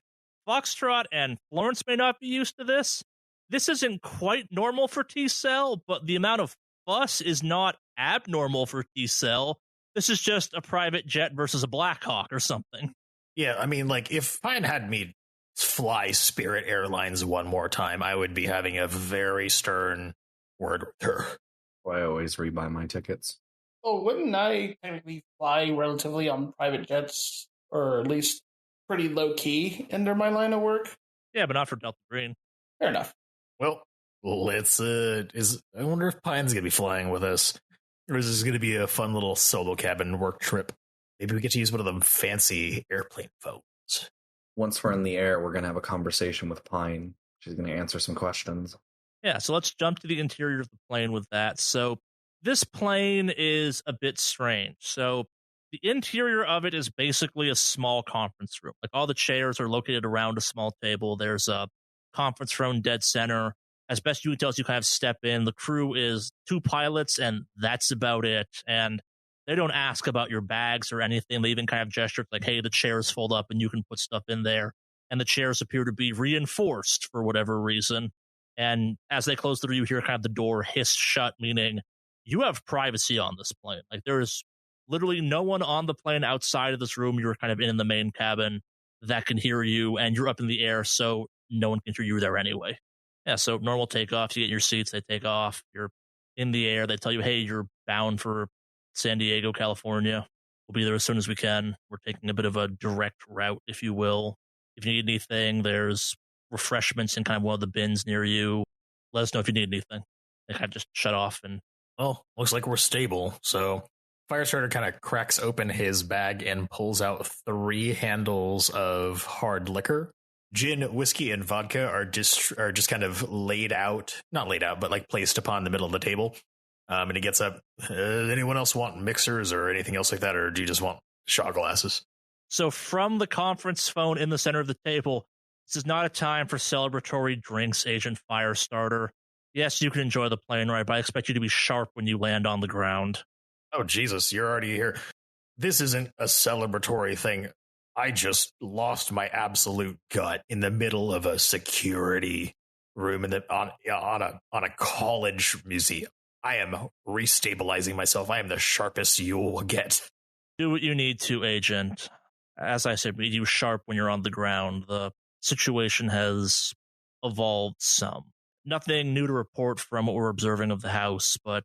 Foxtrot and Florence may not be used to this. This isn't quite normal for T-Cell, but the amount of fuss is not abnormal for T-Cell. This is just a private jet versus a Black Hawk or something. Yeah, I mean, like, if Pine had me fly Spirit Airlines one more time, I would be having a very stern word with her. I always rebuy my tickets. Oh, wouldn't I technically fly relatively on private jets, or at least pretty low key under my line of work? Yeah, but not for Delta Green. Fair enough. Well, let's, I wonder if Pine's going to be flying with us, or is this going to be a fun little solo cabin work trip? Maybe we get to use one of them fancy airplane phones. Once we're in the air, we're going to have a conversation with Pine. She's going to answer some questions. Yeah, so let's jump to the interior of the plane with that. So this plane is a bit strange. So the interior of it is basically a small conference room. Like, all the chairs are located around a small table. There's a conference room dead center. As best you can tell, as you kind of step in, the crew is 2 pilots, and that's about it. And they don't ask about your bags or anything. They even kind of gesture like, hey, the chairs fold up and you can put stuff in there. And the chairs appear to be reinforced for whatever reason. And as they close the door, you hear kind of the door hiss shut, meaning you have privacy on this plane. Like, there is literally no one on the plane outside of this room. You're kind of in the main cabin that can hear you, and you're up in the air, so no one can hear you there anyway. Yeah, so normal takeoff, you get in your seats, they take off, you're in the air, they tell you, hey, you're bound for San Diego, California. We'll be there as soon as we can. We're taking a bit of a direct route, if you will. If you need anything, there's refreshments in kind of one of the bins near you. Let us know if you need anything. They kind of just shut off. And well, looks like we're stable. So Firestarter kind of cracks open his bag and pulls out 3 handles of hard liquor. Gin, whiskey, and vodka are just kind of laid out, not laid out, but like placed upon the middle of the table. And he gets up. Anyone else want mixers or anything else like that, or do you just want shot glasses? So from the conference phone in the center of the table, this is not a time for celebratory drinks, Agent Firestarter. Yes, you can enjoy the plane ride, but I expect you to be sharp when you land on the ground. Oh, Jesus, you're already here. This isn't a celebratory thing. I just lost my absolute gut in the middle of a security room on a college museum. I am restabilizing myself. I am the sharpest you will get. Do what you need to, Agent. As I said, you sharp when you're on the ground. The situation has evolved some. Nothing new to report from what we're observing of the house, but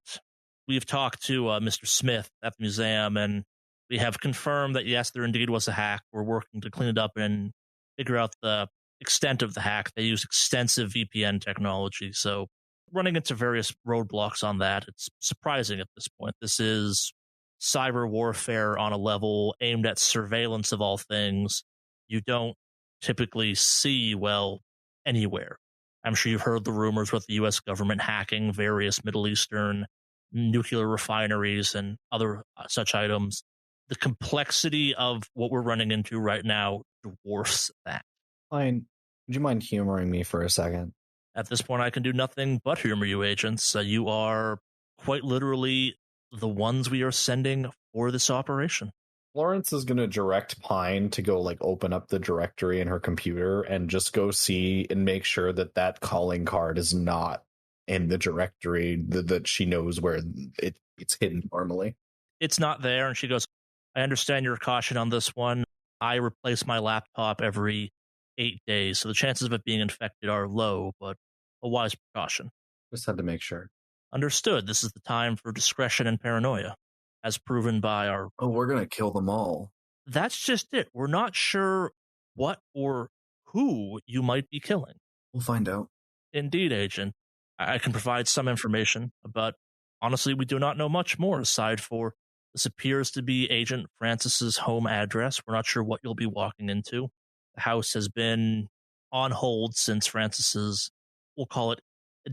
we've talked to Mr. Smith at the museum, and we have confirmed that, yes, there indeed was a hack. We're working to clean it up and figure out the extent of the hack. They use extensive VPN technology, so running into various roadblocks on that. It's surprising at this point. This is cyber warfare on a level aimed at surveillance of all things you don't typically see, well, anywhere. I'm sure you've heard the rumors with the U.S. government hacking various Middle Eastern nuclear refineries and other such items. The complexity of what we're running into right now dwarfs that. Fine. Would you mind humoring me for a second? At this point, I can do nothing but humor you, agents. You are quite literally the ones we are sending for this operation. Florence is going to direct Pine to go open up the directory in her computer and just go see and make sure that that calling card is not in the directory, that she knows where it's hidden normally. It's not there, and she goes, I understand your caution on this one. I replace my laptop every 8 days, so the chances of it being infected are low, but a wise precaution. Just had to make sure. Understood. This is the time for discretion and paranoia, as proven by our... Oh, we're going to kill them all. That's just it. We're not sure what or who you might be killing. We'll find out. Indeed, Agent. I can provide some information, but honestly, we do not know much more aside for this appears to be Agent Francis's home address. We're not sure what you'll be walking into. The house has been on hold since Francis's, we'll call it,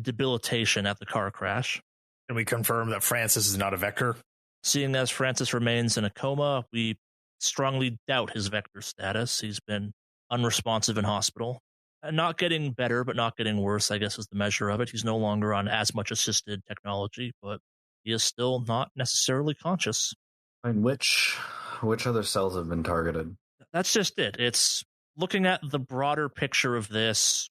debilitation at the car crash. Can we confirm that Francis is not a vector? Seeing as Francis remains in a coma, we strongly doubt his vector status. He's been unresponsive in hospital. Not getting better, but not getting worse, I guess, is the measure of it. He's no longer on as much assisted technology, but he is still not necessarily conscious. And which other cells have been targeted? That's just it. It's looking at the broader picture of this.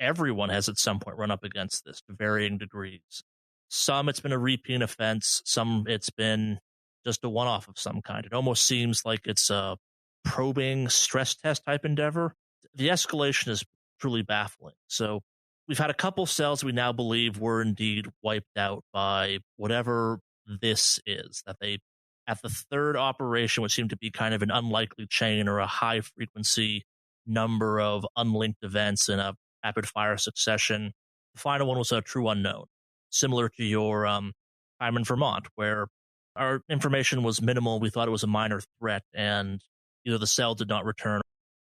Everyone has at some point run up against this to varying degrees. Some it's been a repeat offense, some it's been just a one off of some kind. It almost seems like it's a probing stress test type endeavor. The escalation is truly baffling. So we've had a couple cells we now believe were indeed wiped out by whatever this is, that they at the third operation, which seemed to be kind of an unlikely chain or a high frequency number of unlinked events in a rapid fire succession. The final one was a true unknown, similar to your time in Vermont, where our information was minimal. We thought it was a minor threat, and either the cell did not return.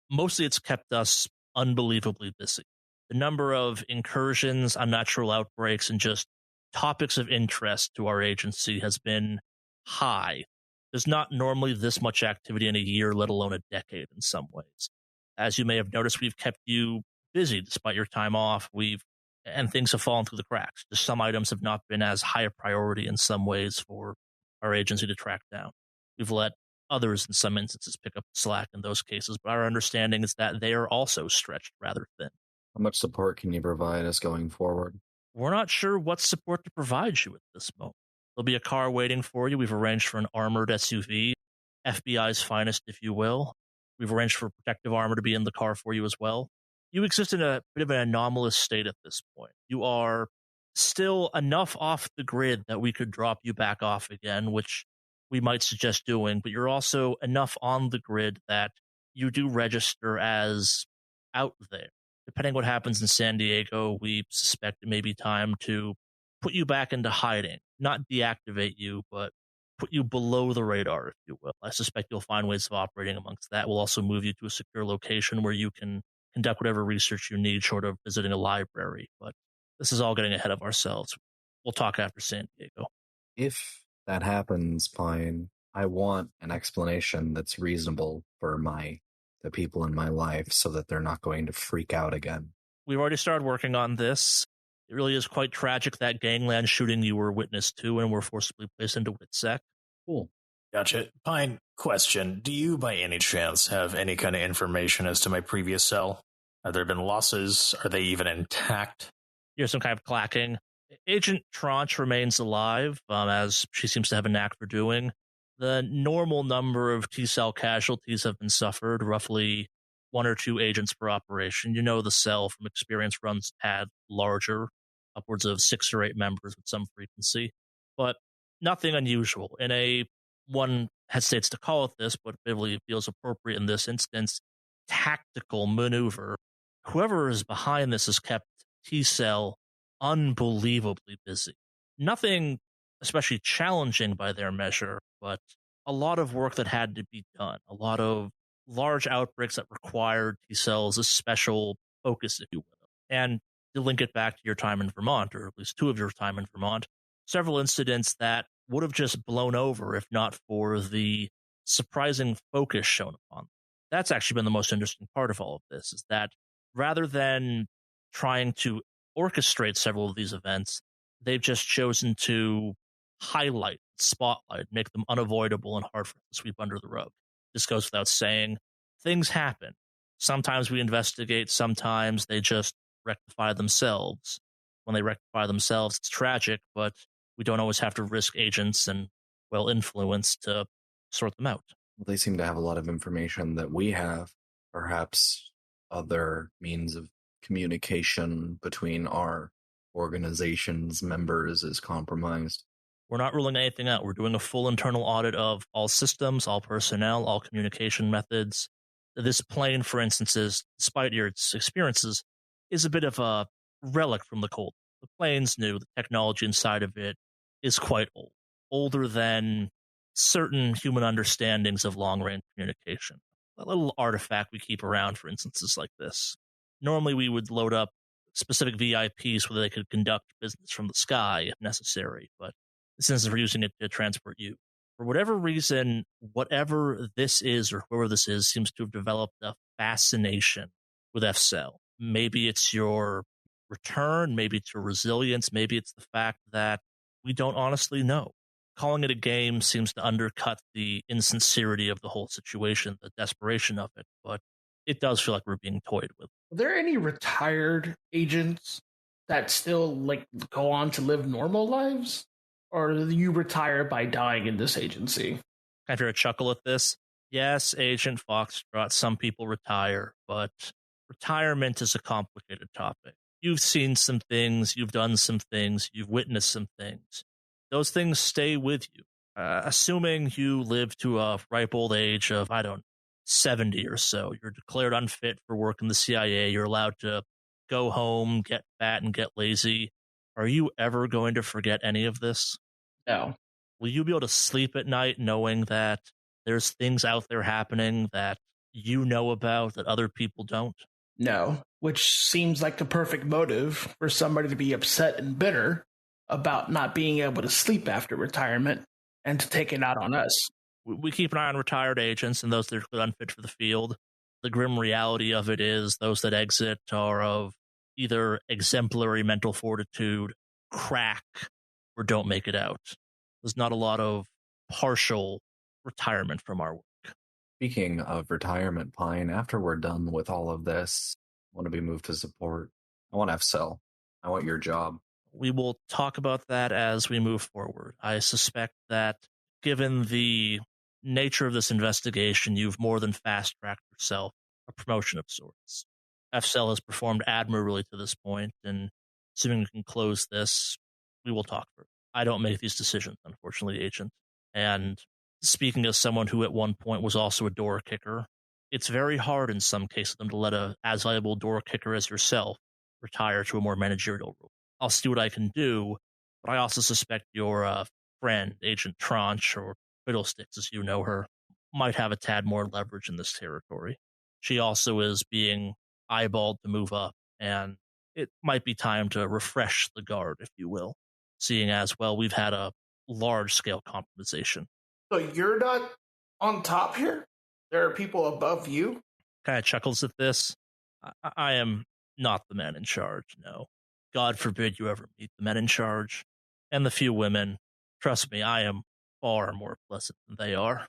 Mostly it's kept us unbelievably busy. The number of incursions, unnatural outbreaks, and just topics of interest to our agency has been high. There's not normally this much activity in a year, let alone a decade in some ways. As you may have noticed, we've kept you busy despite your time off. And things have fallen through the cracks. Just some items have not been as high a priority in some ways for our agency to track down. We've let others in some instances pick up slack in those cases, but our understanding is that they are also stretched rather thin. How much support can you provide us going forward? We're not sure what support to provide you at this moment. There'll be a car waiting for you. We've arranged for an armored SUV, FBI's finest, if you will. We've arranged for protective armor to be in the car for you as well. You exist in a bit of an anomalous state at this point. You are still enough off the grid that we could drop you back off again, which we might suggest doing, but you're also enough on the grid that you do register as out there. Depending what happens in San Diego, we suspect it may be time to put you back into hiding, not deactivate you, but put you below the radar, if you will. I suspect you'll find ways of operating amongst that. We'll also move you to a secure location where you can conduct whatever research you need, short of visiting a library. But this is all getting ahead of ourselves. We'll talk after San Diego. If that happens, Pine, I want an explanation that's reasonable for the people in my life so that they're not going to freak out again. We've already started working on this. It really is quite tragic, that gangland shooting you were witness to and were forcibly placed into WITSEC. Cool. Gotcha. Pine, question. Do you by any chance have any kind of information as to my previous cell? Have there been losses? Are they even intact? You hear some kind of clacking. Agent Tranche remains alive, as she seems to have a knack for doing. The normal number of T-cell casualties have been suffered, roughly 1 or 2 agents per operation. You know the cell from experience runs had larger, upwards of 6 or 8 members with some frequency, but nothing unusual. In one hesitates to call it this, but really feels appropriate in this instance, tactical maneuver. Whoever is behind this has kept T-cell unbelievably busy. Nothing especially challenging by their measure, but a lot of work that had to be done, a lot of large outbreaks that required T-cells, a special focus, if you will. And to link it back to your time in Vermont, or at least 2 of your time in Vermont, several incidents that would have just blown over if not for the surprising focus shown upon them. That's actually been the most interesting part of all of this, is that rather than trying to orchestrate several of these events, they've just chosen to highlight, spotlight, make them unavoidable and hard for us to sweep under the rug. This goes without saying. Things happen. Sometimes we investigate, sometimes they just rectify themselves. When they rectify themselves, it's tragic, but we don't always have to risk agents and influence to sort them out. Well, they seem to have a lot of information that we have. Perhaps other means of communication between our organization's members is compromised. We're not ruling anything out. We're doing a full internal audit of all systems, all personnel, all communication methods. This plane, for instance, despite its experiences, is a bit of a relic from the Cold. The plane's new. The technology inside of it is quite old. Older than certain human understandings of long-range communication. A little artifact we keep around for instances like this. Normally, we would load up specific VIPs where they could conduct business from the sky if necessary, but since we're using it to transport you. For whatever reason, whatever this is or whoever this is seems to have developed a fascination with F-Cell. Maybe it's your return, maybe it's your resilience, maybe it's the fact that we don't honestly know. calling it a game seems to undercut the insincerity of the whole situation, the desperation of it, but it does feel like we're being toyed with. Are there any retired agents that still like go on to live normal lives? Or do you retire by dying in this agency? I hear a chuckle at this. Yes, Agent Foxtrot, some people retire, but retirement is a complicated topic. You've seen some things, you've done some things, you've witnessed some things. Those things stay with you. Assuming you live to a ripe old age of, 70 or so, you're declared unfit for work in the CIA, you're allowed to go home, get fat, and get lazy. Are you ever going to forget any of this? No. Will you be able to sleep at night knowing that there's things out there happening that you know about that other people don't? No. Which seems like the perfect motive for somebody to be upset and bitter about not being able to sleep after retirement and to take it out on us. We keep an eye on retired agents and those that are unfit for the field. The grim reality of it is those that exit are of either exemplary mental fortitude, crack, or don't make it out. There's not a lot of partial retirement from our work. Speaking of retirement, Pine, after we're done with all of this, I want to be moved to support. I want FCEL. I want your job. We will talk about that as we move forward. I suspect that given the nature of this investigation, you've more than fast-tracked yourself a promotion of sorts. FCEL has performed admirably to this point, and assuming we can close this, we will talk further. I don't make these decisions, unfortunately, Agent. And speaking as someone who at one point was also a door kicker, it's very hard in some cases to let a as valuable door kicker as yourself retire to a more managerial role. I'll see what I can do, but I also suspect your friend, Agent Tranche, or Fiddlesticks as you know her, might have a tad more leverage in this territory. She also is being eyeballed to move up, and it might be time to refresh the guard, if you will, seeing as, well, we've had a large-scale compromisation. So you're not on top here? There are people above you? Kind of chuckles at this. I am not the man in charge, no. God forbid you ever meet the men in charge. And the few women, trust me, I am far more pleasant than they are.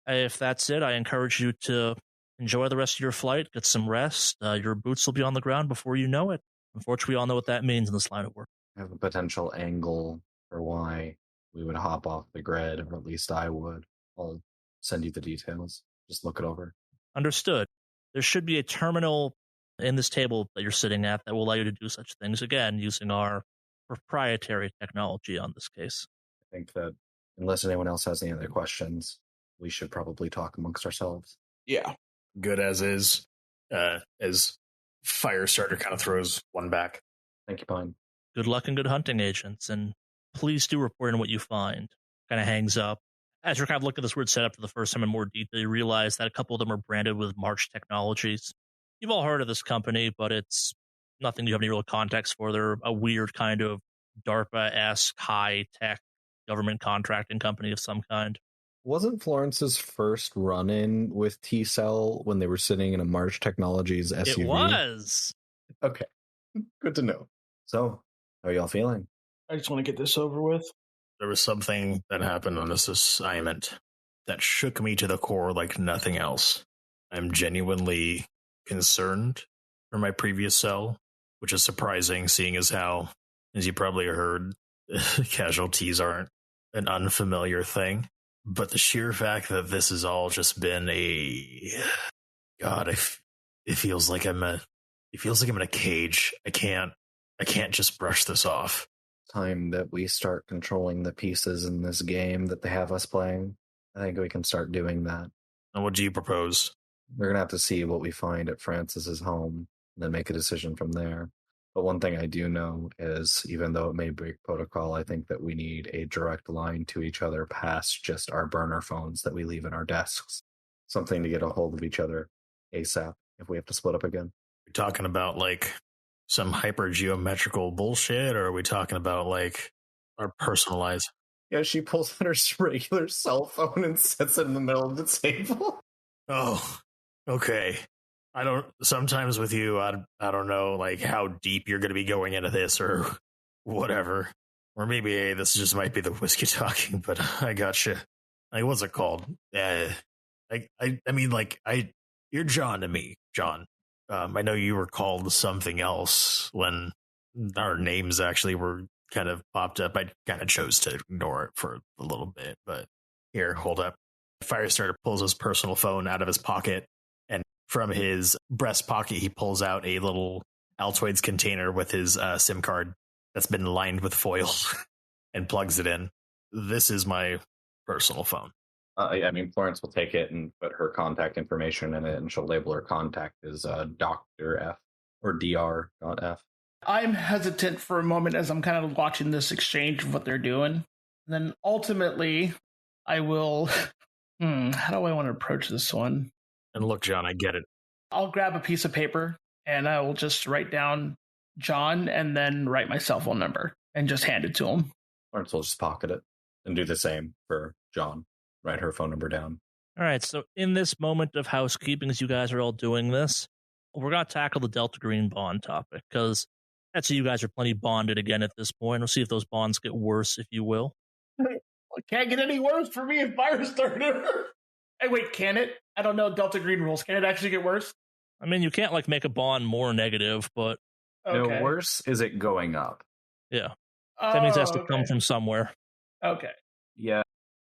If that's it, I encourage you to enjoy the rest of your flight, get some rest. Your boots will be on the ground before you know it. Unfortunately, we all know what that means in this line of work. I have a potential angle for why we would hop off the grid, or at least I would. I'll send you the details. Just look it over. Understood. There should be a terminal in this table that you're sitting at that will allow you to do such things, again, using our proprietary technology on this case. I think that unless anyone else has any other questions, we should probably talk amongst ourselves. Yeah. Good as is. As Firestarter kind of throws one back. Thank you, Pine. Good luck and good hunting, agents, and please do report on what you find. Kind of hangs up. As you're kind of looking at this weird setup for the first time in more detail, you realize that a couple of them are branded with March Technologies. You've all heard of this company, but it's nothing you have any real context for. They're a weird kind of DARPA-esque high-tech government contracting company of some kind. Wasn't Florence's first run-in with T-Cell when they were sitting in a March Technologies SUV? It was! Okay. Good to know. So, how are y'all feeling? I just want to get this over with. There was something that happened on this assignment that shook me to the core like nothing else. I'm genuinely concerned for my previous cell, which is surprising, seeing as how, as you probably heard, casualties aren't an unfamiliar thing. But the sheer fact that this has all just been it feels like I'm in a cage. I can't just brush this off. Time that we start controlling the pieces in this game that they have us playing. I think we can start doing that. And what do you propose? We're going to have to see what we find at Francis's home and then make a decision from there. But one thing I do know is, even though it may break protocol, I think that we need a direct line to each other past just our burner phones that we leave in our desks. Something to get a hold of each other ASAP if we have to split up again. You're talking about like some hyper geometrical bullshit, or are we talking about like our personalized? Yeah, she pulls out her regular cell phone and sets it in the middle of the table. Oh, okay. Sometimes with you, I don't know like how deep you're going to be going into this or whatever. Or maybe this just might be the whiskey talking, but I gotcha. Like, what's it called? You're John to me, John. I know you were called something else when our names actually were kind of popped up. I kind of chose to ignore it for a little bit, but here, hold up. Firestarter pulls his personal phone out of his pocket, and from his breast pocket, he pulls out a little Altoids container with his SIM card that's been lined with foil and plugs it in. This is my personal phone. Florence will take it and put her contact information in it, and she'll label her contact as Dr. F or Dr.F. I'm hesitant for a moment as I'm kind of watching this exchange of what they're doing. And then ultimately, I will... how do I want to approach this one? And look, John, I get it. I'll grab a piece of paper, and I will just write down John and then write my cell phone number and just hand it to him. Florence will just pocket it and do the same for John. Write her phone number down. All right, so in this moment of housekeeping, as you guys are all doing this, we're going to tackle the Delta Green bond topic, because that's you guys are plenty bonded again at this point. We'll see if those bonds get worse, if you will. It can't get any worse for me if Firestarter. Hey, wait, can it? I don't know Delta Green rules. Can it actually get worse? I mean, you can't make a bond more negative, but... Okay. No, worse is it going up. Yeah. That means it has to come from somewhere. Okay. Yeah.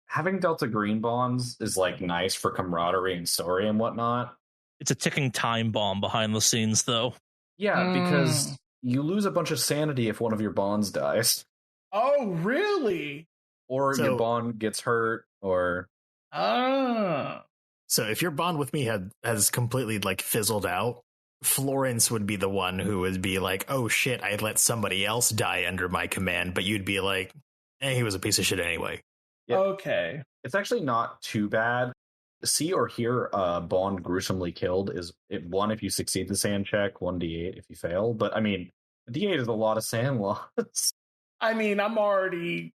Having Delta Green bonds is nice for camaraderie and story and whatnot. It's a ticking time bomb behind the scenes, though. Yeah, because you lose a bunch of sanity if one of your bonds dies. Oh, really? Or your bond gets hurt, or... So if your bond with me has completely fizzled out, Florence would be the one who would be like, oh shit, I let somebody else die under my command, but you'd be like, he was a piece of shit anyway. Yep. Okay. It's actually not too bad. See or hear bond gruesomely killed is 1 if you succeed the sand check, 1d8 if you fail. But I mean, d8 is a lot of sand loss. I mean, I'm already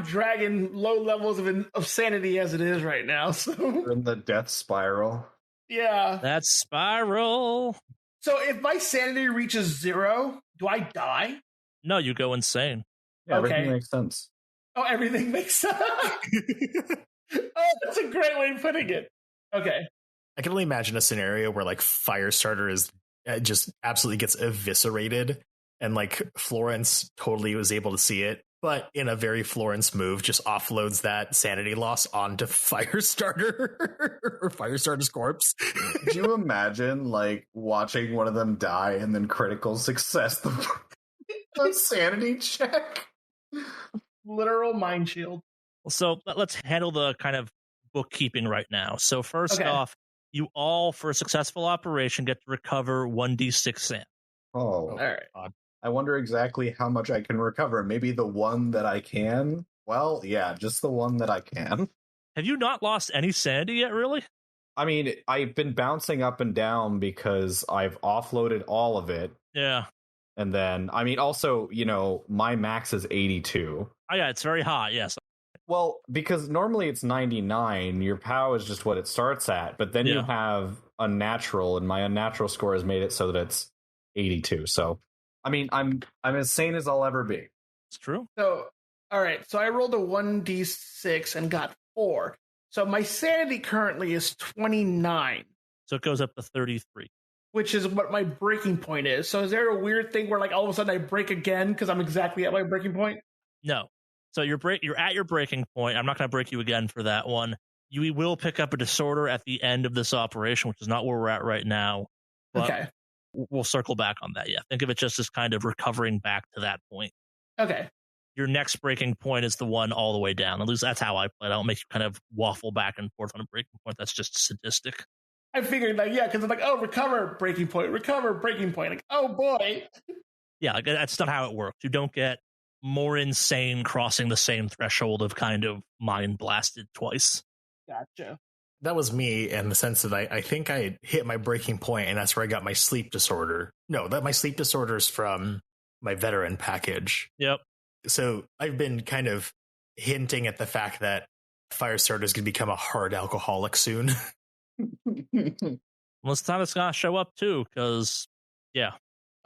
dragging low levels of sanity as it is right now. So you're in the death spiral. Yeah. That spiral. So if my sanity reaches 0, do I die? No, you go insane. Yeah, everything makes sense. Oh, everything makes sense. Oh, that's a great way of putting it. Okay. I can only imagine a scenario where Firestarter is just absolutely gets eviscerated, and Florence totally was able to see it, but in a very Florence move, just offloads that sanity loss onto Firestarter or Firestarter's corpse. Could you imagine watching one of them die and then critical success the sanity check? Literal mind shield. So let's handle the kind of bookkeeping right now. So first off, you all, for a successful operation, get to recover 1d6 sand. Oh, all right. I wonder exactly how much I can recover. Maybe the one that I can? Well, yeah, just the one that I can. Have you not lost any sanity yet, really? I mean, I've been bouncing up and down because I've offloaded all of it. Yeah. And then, I mean, also, my max is 82. Oh, yeah, it's very high, yes. Well, because normally it's 99, your POW is just what it starts at, but then you have Unnatural, and my Unnatural score has made it so that it's 82. So, I mean, I'm as sane as I'll ever be. It's true. So, all right. So I rolled a 1d6 and got 4. So my sanity currently is 29. So it goes up to 33. Which is what my breaking point is. So is there a weird thing where all of a sudden I break again because I'm exactly at my breaking point? No. So you're at your breaking point. I'm not going to break you again for that one. You will pick up a disorder at the end of this operation, which is not where we're at right now. But okay. We'll circle back on that. Yeah. Think of it just as kind of recovering back to that point. Okay. Your next breaking point is the one all the way down. At least that's how I play it. I don't make you kind of waffle back and forth on a breaking point. That's just sadistic. I figured because I'm recover breaking point. Oh boy. Yeah, that's not how it works. You don't get more insane crossing the same threshold of kind of mind blasted twice. Gotcha. That was me in the sense that I think I hit my breaking point, and that's where I got my sleep disorder. No, my sleep disorder is from my veteran package. Yep. So I've been kind of hinting at the fact that Firestarter is going to become a hard alcoholic soon. Well, it's time it's going to show up too, because, yeah.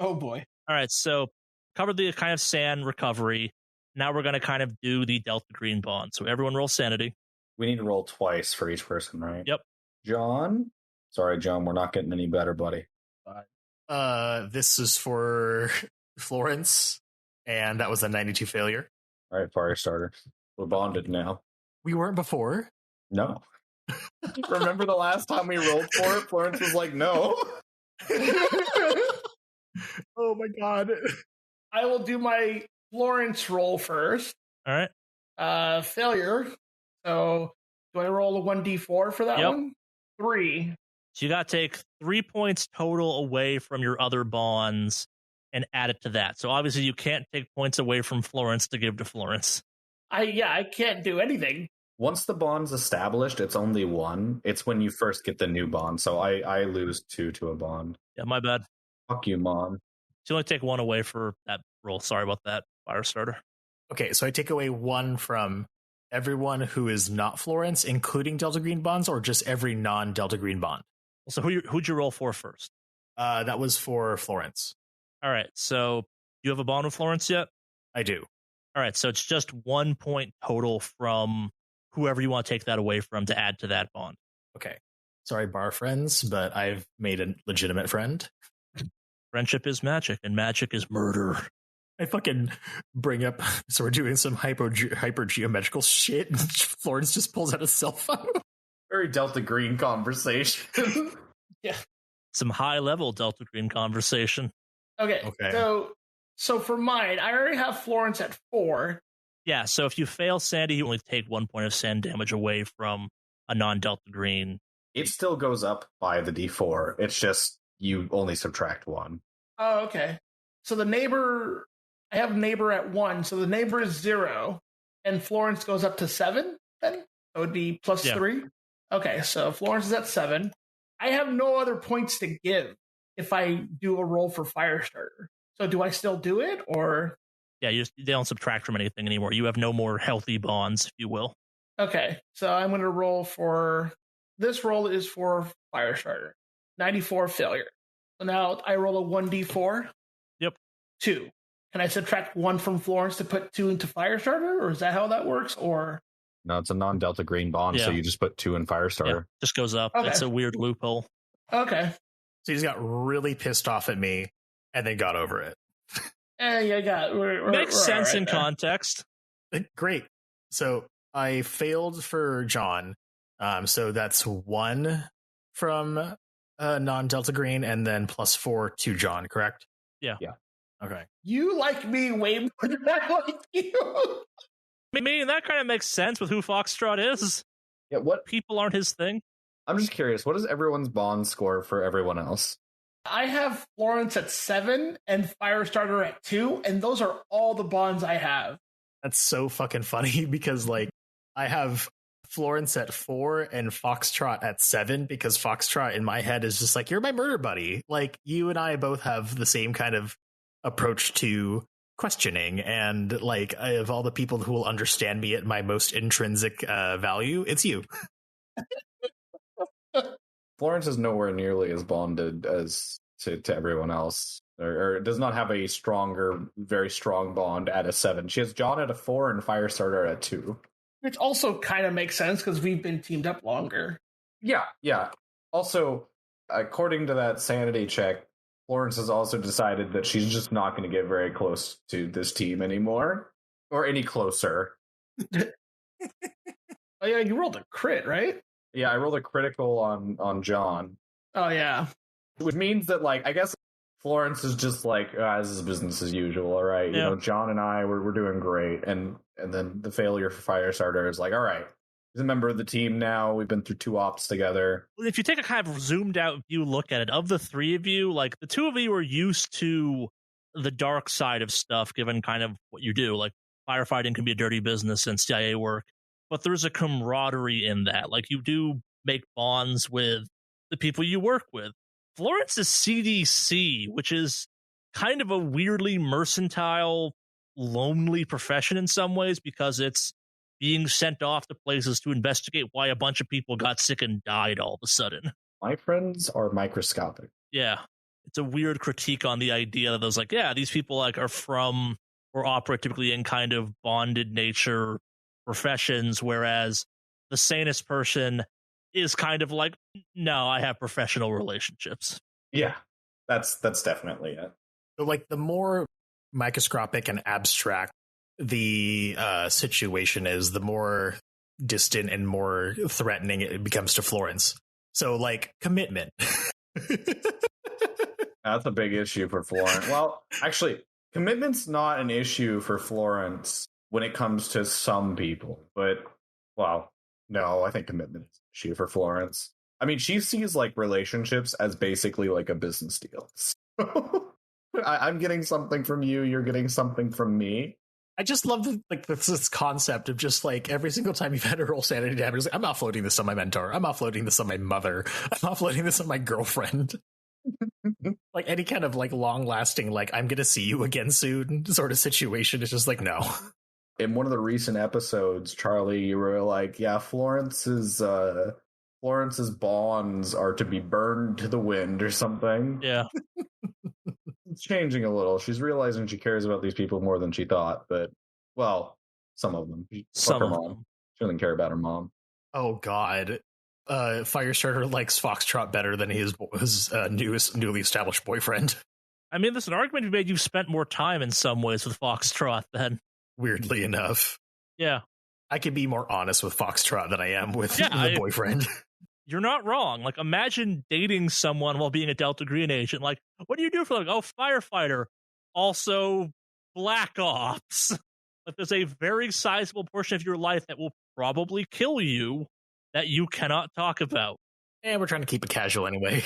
Oh boy. All right, so covered the kind of sand recovery. Now we're going to kind of do the Delta Green bond. So everyone roll sanity. We need to roll twice for each person, right? Yep. John? Sorry, John, we're not getting any better, buddy. This is for Florence, and that was a 92 failure. All right, Firestarter. We're bonded now. We weren't before. No. Remember the last time we rolled for it? Florence was like, no. Oh my god. I will do my Florence roll first. All right. Failure. So do I roll a 1d4 for that one? 3. So you got to take 3 points total away from your other bonds and add it to that. So obviously you can't take points away from Florence to give to Florence. I can't do anything. Once the bond's established, it's only 1. It's when you first get the new bond. So I lose 2 to a bond. Yeah, my bad. Fuck you, Mom. So you only take 1 away for that roll. Sorry about that, Firestarter. Okay, so I take away 1 from everyone who is not Florence, including Delta Green bonds, or just every non-Delta Green bond? So who'd you roll for first? That was for Florence. All right, so you have a bond with Florence yet? I do. All right, so it's just 1 point total from whoever you want to take that away from to add to that bond. Okay. Sorry, bar friends, but I've made a legitimate friend. Friendship is magic, and magic is murder. I fucking bring up, so we're doing some hyper geometrical shit, and Florence just pulls out a cell phone. Very Delta Green conversation. Yeah. Some high-level Delta Green conversation. Okay. So for mine, I already have Florence at 4. Yeah, so if you fail Sandy, you only take 1 point of sand damage away from a non-Delta Green. It still goes up by the D4. It's just you only subtract 1. Oh, okay. So the neighbor, I have neighbor at 1, so the neighbor is 0, and Florence goes up to 7 then? That would be plus 3? Okay, so Florence is at 7. I have no other points to give if I do a roll for Firestarter. So do I still do it, or? Yeah, they don't subtract from anything anymore. You have no more healthy bonds, if you will. Okay, so I'm going to roll for... This roll is for Firestarter. 94 failure. So now I roll a 1d4. Yep. 2. Can I subtract 1 from Florence to put 2 into Firestarter, or is that how that works, or? No, it's a non-Delta Green bond, so you just put 2 in Firestarter. Yeah, just goes up. Okay. It's a weird loophole. Okay. So he just got really pissed off at me and then got over it. Makes sense in context. Great. So I failed for John. So that's 1 from non-Delta Green and then plus 4 to John, correct? Yeah. Okay. You like me way more than I like you. I mean, that kind of makes sense with who Foxtrot is. Yeah, what? People aren't his thing. I'm just curious, what is everyone's bond score for everyone else? I have Florence at 7 and Firestarter at 2, and those are all the bonds I have. That's so fucking funny because, like, I have Florence at 4 and Foxtrot at 7 because Foxtrot in my head is just like, you're my murder buddy. Like, you and I both have the same kind of approach to questioning, and like, of all the people who will understand me at my most intrinsic value, it's you. Florence is nowhere nearly as bonded as to everyone else, or does not have a stronger, very strong bond at a 7. She has John at a 4 and Firestarter at 2. Which also kind of makes sense because we've been teamed up longer. Yeah. Also, according to that sanity check, Florence has also decided that she's just not going to get very close to this team anymore, or any closer. Oh yeah, you rolled a crit, right? Yeah, I rolled a critical on John. Oh yeah. Which means that, like, I guess Florence is just like, this is business as usual, all right? You know, John and I, we're doing great. And then the failure for Firestarter is like, all right, he's a member of the team now. We've been through 2 ops together. If you take a kind of zoomed out view look at it, of the 3 of you, like, the 2 of you are used to the dark side of stuff, given kind of what you do. Like, firefighting can be a dirty business and CIA work. But there's a camaraderie in that. Like, you do make bonds with the people you work with. Florence is CDC, which is kind of a weirdly mercantile, lonely profession in some ways, because it's being sent off to places to investigate why a bunch of people got sick and died all of a sudden. My friends are microscopic. Yeah. it's a weird critique on the idea that there's like, yeah, these people like are from or operate typically in kind of bonded nature professions, whereas the sanest person is kind of like, no, I have professional relationships. Yeah, that's definitely it. So, like, the more microscopic and abstract the situation is, the more distant and more threatening it becomes to Florence. So, like, commitment. That's a big issue for Florence. Well, actually, commitment's not an issue for Florence when it comes to some people. But, well, no, I think commitment is an issue for Florence. I mean, she sees, like, relationships as basically like a business deal. So, I'm getting something from you, you're getting something from me. I just love this concept of just like every single time you've had a roll sanity damage, like, I'm offloading this on my mentor. I'm offloading this on my mother. I'm offloading this on my girlfriend. Like any kind of like long lasting, like I'm going to see you again soon sort of situation. It's just like, no. In one of the recent episodes, Charlie, you were like, yeah, Florence's bonds are to be burned to the wind or something. Yeah. It's changing a little. She's realizing she cares about these people more than she thought, but, well, some of them. Some of mom. them. She doesn't care about her mom. Oh, God. Firestarter likes Foxtrot better than his newly established boyfriend. I mean, there's an argument to be made. You've spent more time in some ways with Foxtrot than. Weirdly enough. Yeah. I could be more honest with Foxtrot than I am with the boyfriend. You're not wrong. Like, imagine dating someone while being a Delta Green agent. Like, what do you do for like, oh, firefighter, also Black Ops. Like, there's a very sizable portion of your life that will probably kill you that you cannot talk about. And we're trying to keep it casual anyway.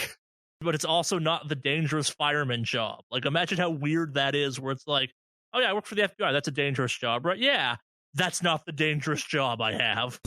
But it's also not the dangerous fireman job. Like, imagine how weird that is, where it's like, oh yeah, I work for the FBI. That's a dangerous job, right? Yeah, that's not the dangerous job I have.